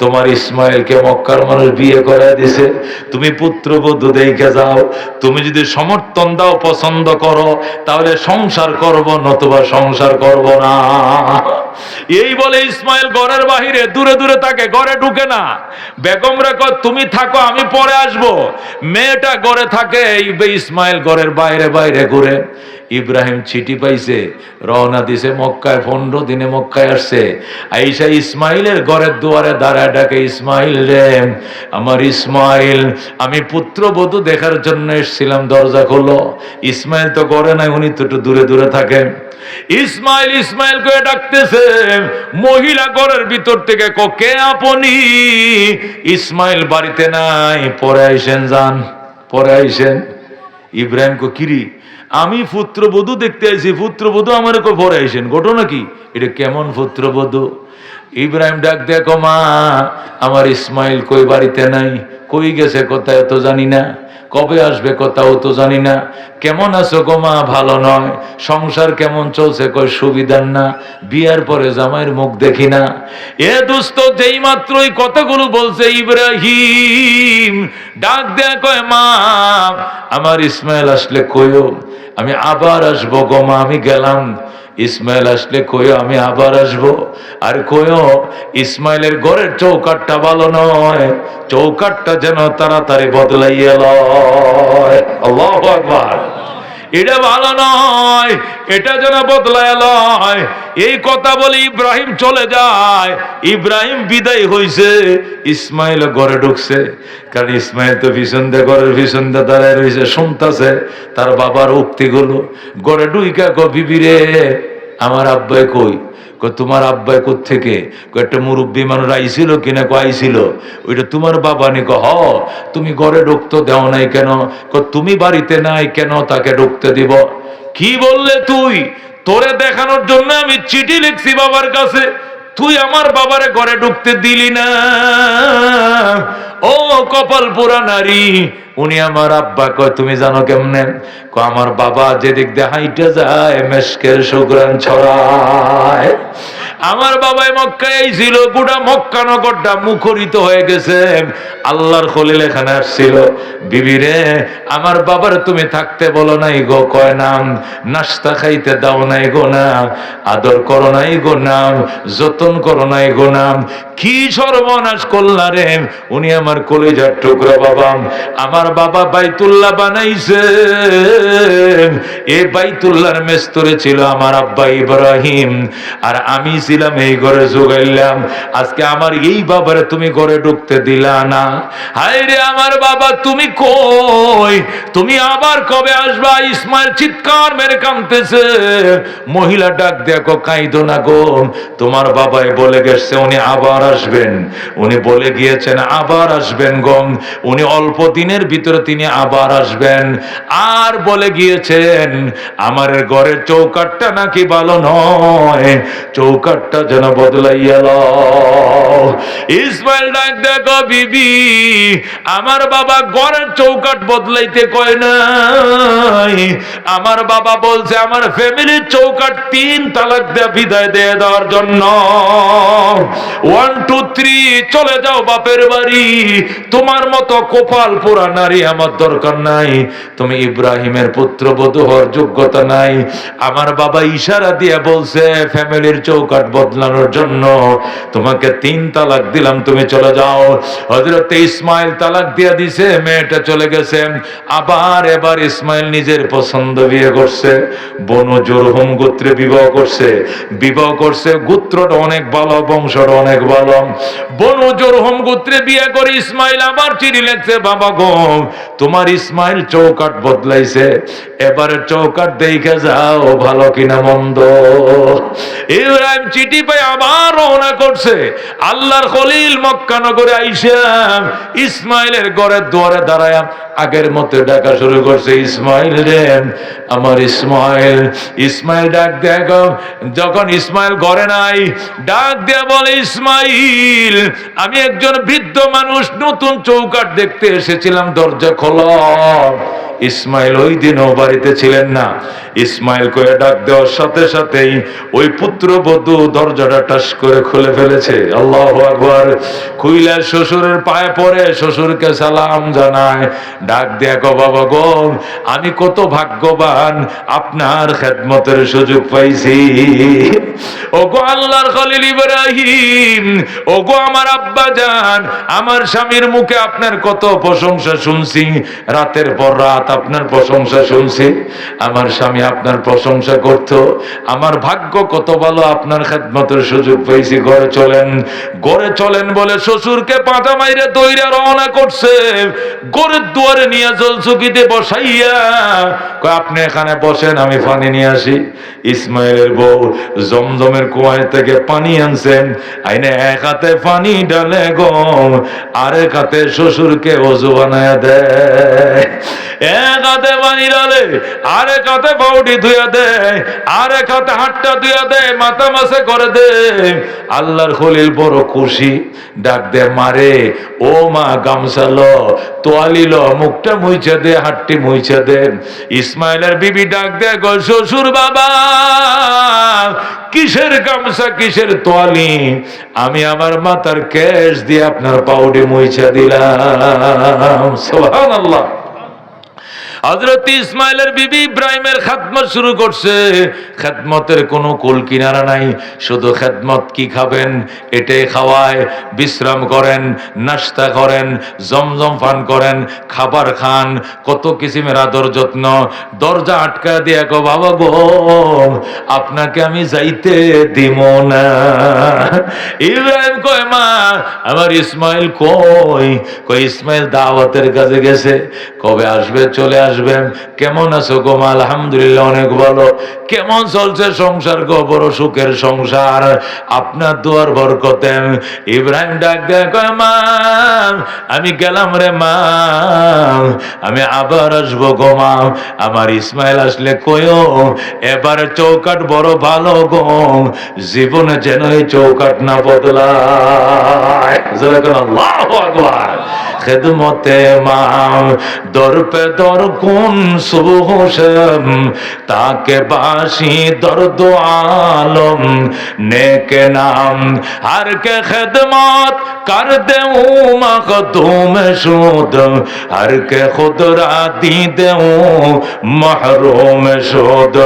তোমার ইসমাইলকে মক্কার মানুষ বিয়ে করাই দিছে, তুমি পুত্রবধূ দেখে যাও, তুমি যদি সমর্থন দাও পছন্দ করো তাহলে সংসার করব, নতুবা সংসার করব না। এই বলে ইসমাইল ঘরের বাহিরে দূরে দূরে থাকে, ঘরে ঢুকে না। বেগমরা কয় তুমি থাকো আমি পরে আসবো। মেয়েটা ঘরে থাকে, ইসমাইল ঘরের বাইরে বাইরে ঘুরে। ইব্রাহিম চিঠি পাইছে, রওনা দিছে মক্কায়, 15 দিনে মক্কায় আসছে। আইসা ইসমাইলের ঘরের দুয়ারে দাঁড়ায় ডাকে, ইসমাইল রে আমার ইসমাইল, আমি পুত্রবধূ দেখার জন্য এসেছিলাম, দরজা খোলো। ইসমাইল তো ঘরে নাই, উনি তো একটু দূরে দূরে থাকেন। ইসমাইল ইসমাইল করে ডাকতেছে, মহিলা ঘরের ভিতর থেকে কে আপনি? ইসমাইল বাড়িতে নাই, পরে আইসেন, যান পরে আইসেন। ইব্রাহিম কো কিরি আমি পুত্রবধূ দেখতে আইছি, পুত্রবধূ আমার পরে আইসেন, ঘটনা কি? এটা কেমন পুত্রবধূ? ইব্রাহিম ডাক দেখো মা আমার ইসমাইল কই বাড়িতে নাই, কই গেছে কোথায় তো জানি না, কবে আসবে কোথাও তো জানি না। কেমন আছো গো মা? ভালো নয়। সংসার কেমন চলছে? কই সুবিধার না, বিয়ার পরে জামাইয়ের মুখ দেখি না। এ দোস্ত যেই মাত্রই কথাগুলো বলছে ইব্রাহিম ডাক দেয়া কয় মা আমার ইসমাইল আসলে কইও আমি আবার আসবো গো মা। আমি গেলাম, ইসমাইল আসলে কইও আমি আবার আসবো। আর কইও ইসমাইলের ঘরের চৌকাটটা ভালো নয়, চৌকাটটা যেন তাড়াতাড়ি বদলাইয়া লয়। আল্লাহু আকবার। এটা ভালো নয়, এটা যেন বদলায় লয়। এই কথা বলে ইব্রাহিম চলে যায়। ইব্রাহিম বিদায় হইছে, ইসমাইল ঘরে ঢুকছে। কারণ ইসমাইল তো পিছন দিয়ে ঘরের পিছন দিয়ে দাঁড়ায় রয়েছে, শুনতেছে তার বাবার উক্তিগুলো। ঘরে ঢুইকা কো, বিবি রে, আমার আব্বাই কই? তোমার আব্বাই কোত্থেকে? একটা মুরব্বী মানুষ আইছিল কিনা? আইছিল। ওইটা তোমার বাবা নি? হ। তুমি ঘরে ঢুকতে দেও নাই কেন? তুমি বাড়িতে নাই কেন তাকে ঢুকতে দিব? কি বললে তুই? তোরে দেখানোর জন্য আমি চিঠি লিখছি বাবার কাছে, তুই আমার বাবারে ঘরে ঢুকতে দিলি না। ও কপাল পোড়া নারী! উনি আমার আব্বা। কয় তুমি জানো কেমনে? আমার বাবা যেদিক দিয়ে হাইটা যায় মেশকের সুঘ্রাণ ছড়ায়। আমার বাবাই মক্কায় ছিল, গোটা মক্কা নগরটা মুখরিত হয়ে গেছে। আল্লাহর খলিল এখানে আসছিল। বিবি রে, আমার বাবার তুমি থাকতে বলো নাই গো? কয় নাম। নাস্তা খাইতে দাও নাই গো? না। আদর করো নাই গো? নাম। যতন করো নাই গো? নাম। কি সর্বনাশ করলা রে! উনি আমার কলিজার টুকরা বাবা। আমার বাবা বাইতুল্লাহ বানাইছে, এই বাইতুল্লাহর মেস্তরে ছিল আমার আব্বা ইব্রাহিম, আর আমি ছিলাম এই ঘরে জোগাইলাম। আজকে আমার এই বাবারে তুমি ঘরে ঢুকতে দিলা না। হায় রে আমার বাবা, তুমি কই? তুমি আবার কবে আসবা? ইসমাইল চিৎকার মেরে কাঁদতেছে। মহিলা ডাক দেখো, কাঁদো না গো, তোমার বাবাই বলে গেছে উনি আবার আসবেন। উনি বলে গিয়েছেন আবার আসবেন গো। উনি অল্প দিনের ভিতরে তিনি আবার আসবেন। আর বলে গিয়েছেন আমার ঘরের চৌকাটটা নাকি ভালো নয়, চৌকাটটা যেন বদলাইয়া লও। ইসমাইল ডাক দেখো, বিবি, আমার বাবা ঘরের চৌকাট বদলাইতে কয় নাই। আমার বাবা বলছে আমার ফ্যামিলির চৌকাট 3 তালাক দেয়া বিদায় দিয়ে দেওয়ার জন্য। 1 2 3 চলে যাও বাপের বাড়ি। তোমার মতো কপাল পোড়া নারী আমার দরকার নাই। তুমি ইব্রাহিমের পুত্রবধূ হওয়ার যোগ্যতা নাই। আমার বাবা ইশারা দিয়ে বলছে ফ্যামিলির চৌকাট বদলানোর জন্য তোমাকে 3 তালাক দিলাম, তুমি চলে যাও। হযরত ইসমাইল তালাক দিয়ে দিছে, মেয়েটা চলে গেছে। আবার এবার ইসমাইল নিজের পছন্দ বিয়ে করছে, বনু জুরহুম গোত্রে বিবাহ করছে। বিবাহ করছে, গোত্রটা অনেক ভালো, বংশটা অনেক ভালো। বনু জুরহুম গোত্রে বিয়ে করে ইসমাইল আবার চিঠি লিখছে, বাবা গো, তোমার ইসমাইল চৌকাট বদলাইছে, এবারে চৌকাট দেখে যাও ভালো কিনা মন্দ। ইব্রাহিম চিঠি পাই আবার রওনা করছে। আল্লাহর খলিল মক্কা নগরে আইসা ইসমাইলের ঘরের দুয়ারে দাঁড়ায় আগের মতো ডাকা শুরু করছে, ইসমাইল রে, আমার ইসমাইল। ইসমাইল ডাক দেখো, যখন ইসমাইল ঘরে নাই ডাক দেয়া বলে, ইসমাইল, আমি একজন বৃদ্ধ মানুষ, নতুন চৌকাট দেখতে এসেছিলাম, দরজা খোলো। ইসমাইল ওই দিনও বাড়িতে ছিলেন না। ইসমাইল কয়ে ডাক দেওয়ার সাথে সাথেই ওই পুত্রবধূ দরজাটা টাস করে খুলে ফেলেছে। আল্লাহু আকবার। খুইলা শ্বশুরের পায়ে পড়ে শ্বশুরকে সালাম জানায়, ডাক দেয়া গো, বাবা গো, আমি কত ভাগ্যবান, আপনার খেদমতের সুযোগ পাইছি। ও গো আল্লাহর খলিল ইব্রাহিম, ও গো আমার আব্বা জান, আমার স্বামীর মুখে আপনার কত প্রশংসা শুনছি, রাতের পর রাত আপনার প্রশংসা শুনছি। আমার স্বামী আপনার প্রশংসা করত, আমার ভাগ্য কত ভালো, আপনার খেদমতের সুযোগ পেয়েছি। ঘরে চলেন, ঘরে চলেন বলে শ্বশুরকে পাতা মাইরে দইরা রওনা করছে। ঘরের দুয়ারে নিয়ে জলচকিতে বসাইয়া আপনি এখানে বসেন, আমি পানি নিয়ে আসি। ইসমাইলের বউ জমজমের কুয়ায় থেকে পানি আনছেন, আইনে এক হাতে পানি ডালে গো, আরেক হাতে শ্বশুরকে ওযু বানায়া দেয়। এক হাতে পানি ডালে, আরেক হাতে বাউডি ধুয়া দেয়, আরেক হাতে হাতটা ধুয়া দেয়, মাথা মাসে করে দেয়। আল্লাহর খলিল বড় খুশি, ডাক দে, মারে, ও মা, গামছা লো, তোয়ালি লো, মুখটা মুইছে দে, হাতটি মুইছে দে। ইসমাইলের বিবি ডাক দে, গো শ্বশুর বাবা, কিসের গামছা, কিসের তোয়ালি? আমি আমার মাথার কেশ দিয়ে আপনার পাউডি মুইছে দিলাম। সুবহানাল্লাহ। হযরত ইসমাইলের বিবি ইব্রাহিমের খেদমত শুরু করছে। খেদমতের কোনো কুল কিনারা নাই, শুধু খেদমত কি খাবেন এটাই খাওয়ায়, বিশ্রাম করেন, নাস্তা করেন, জমজম পান করেন, খাবার খান, কত কিসিমের আদর যত্ন। দরজা আটকা দিয়ে কো বাবা গো আপনাকে আমি যাইতে দিব না। ইব্রাহিম কয় মা আমার ইসমাইল কই? কই ইসমাইল দাওয়াতের কাজে গেছে। কবে আসবে? চলে আসবেন। কেমন আছো গো মা? আলহামদুলিল্লাহ অনেক ভালো। কেমন চলছে সংসার গো? বড় সুখের সংসার, আপনার দোয়ার বরকতে। ইব্রাহিম ডাক দেয় কয় মা আমি গেলাম রে মা, আমি আবার আসবো গো মা। আমার ইসমাইল আসলে কইও এবার চৌকাট বড় ভালো গো, জীবনে যেন এই চৌকাট না বদলায়। আল্লাহু আকবার। খেদমতে মা দর পে দর কোন সুবহম তাকে বাসি দর্দ আলম নেকে নাম हर के खिदमत कर दे मखदूम शुद हर के खुद राती दे महरूम शुद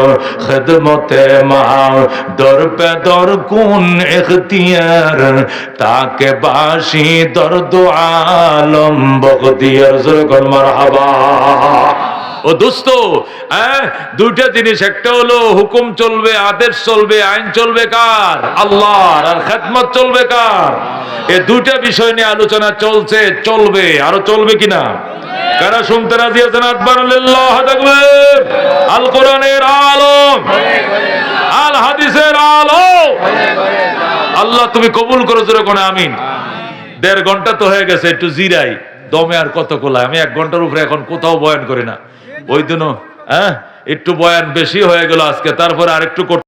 खिदमते मा दर पे दर कुन इख्तियार ताके बाशी दर्द आलम बगदियर जुर्गल मरहबा। ও দোস্ত, দুইটা জিনিস, একটা হলো হুকুম চলবে, আদেশ চলবে, আইন চলবে কার? আল্লাহর। আর খেদমত চলবে কার? এই দুইটা বিষয় নিয়ে আলোচনা চলছে, চলবে, আরো চলবে কিনা? কারা শুনতে রাজি আছেন? আকবার লিল্লাহ তাকবীর। আল কোরআনের আলো, আল হাদিসের আলো। আল্লাহ তুমি কবুল করো, জোরে কোন আমিন। 1.5 ঘন্টা তো হয়ে গেছে, একটু জিরাই, দমে আর কত কোলা। আমি 1 ঘন্টার উপরে এখন কোথাও বয়ান করি না। ওই দিনও একটু বয়ান বেশি হয়ে গেল আজকে, তারপরে আরেকটু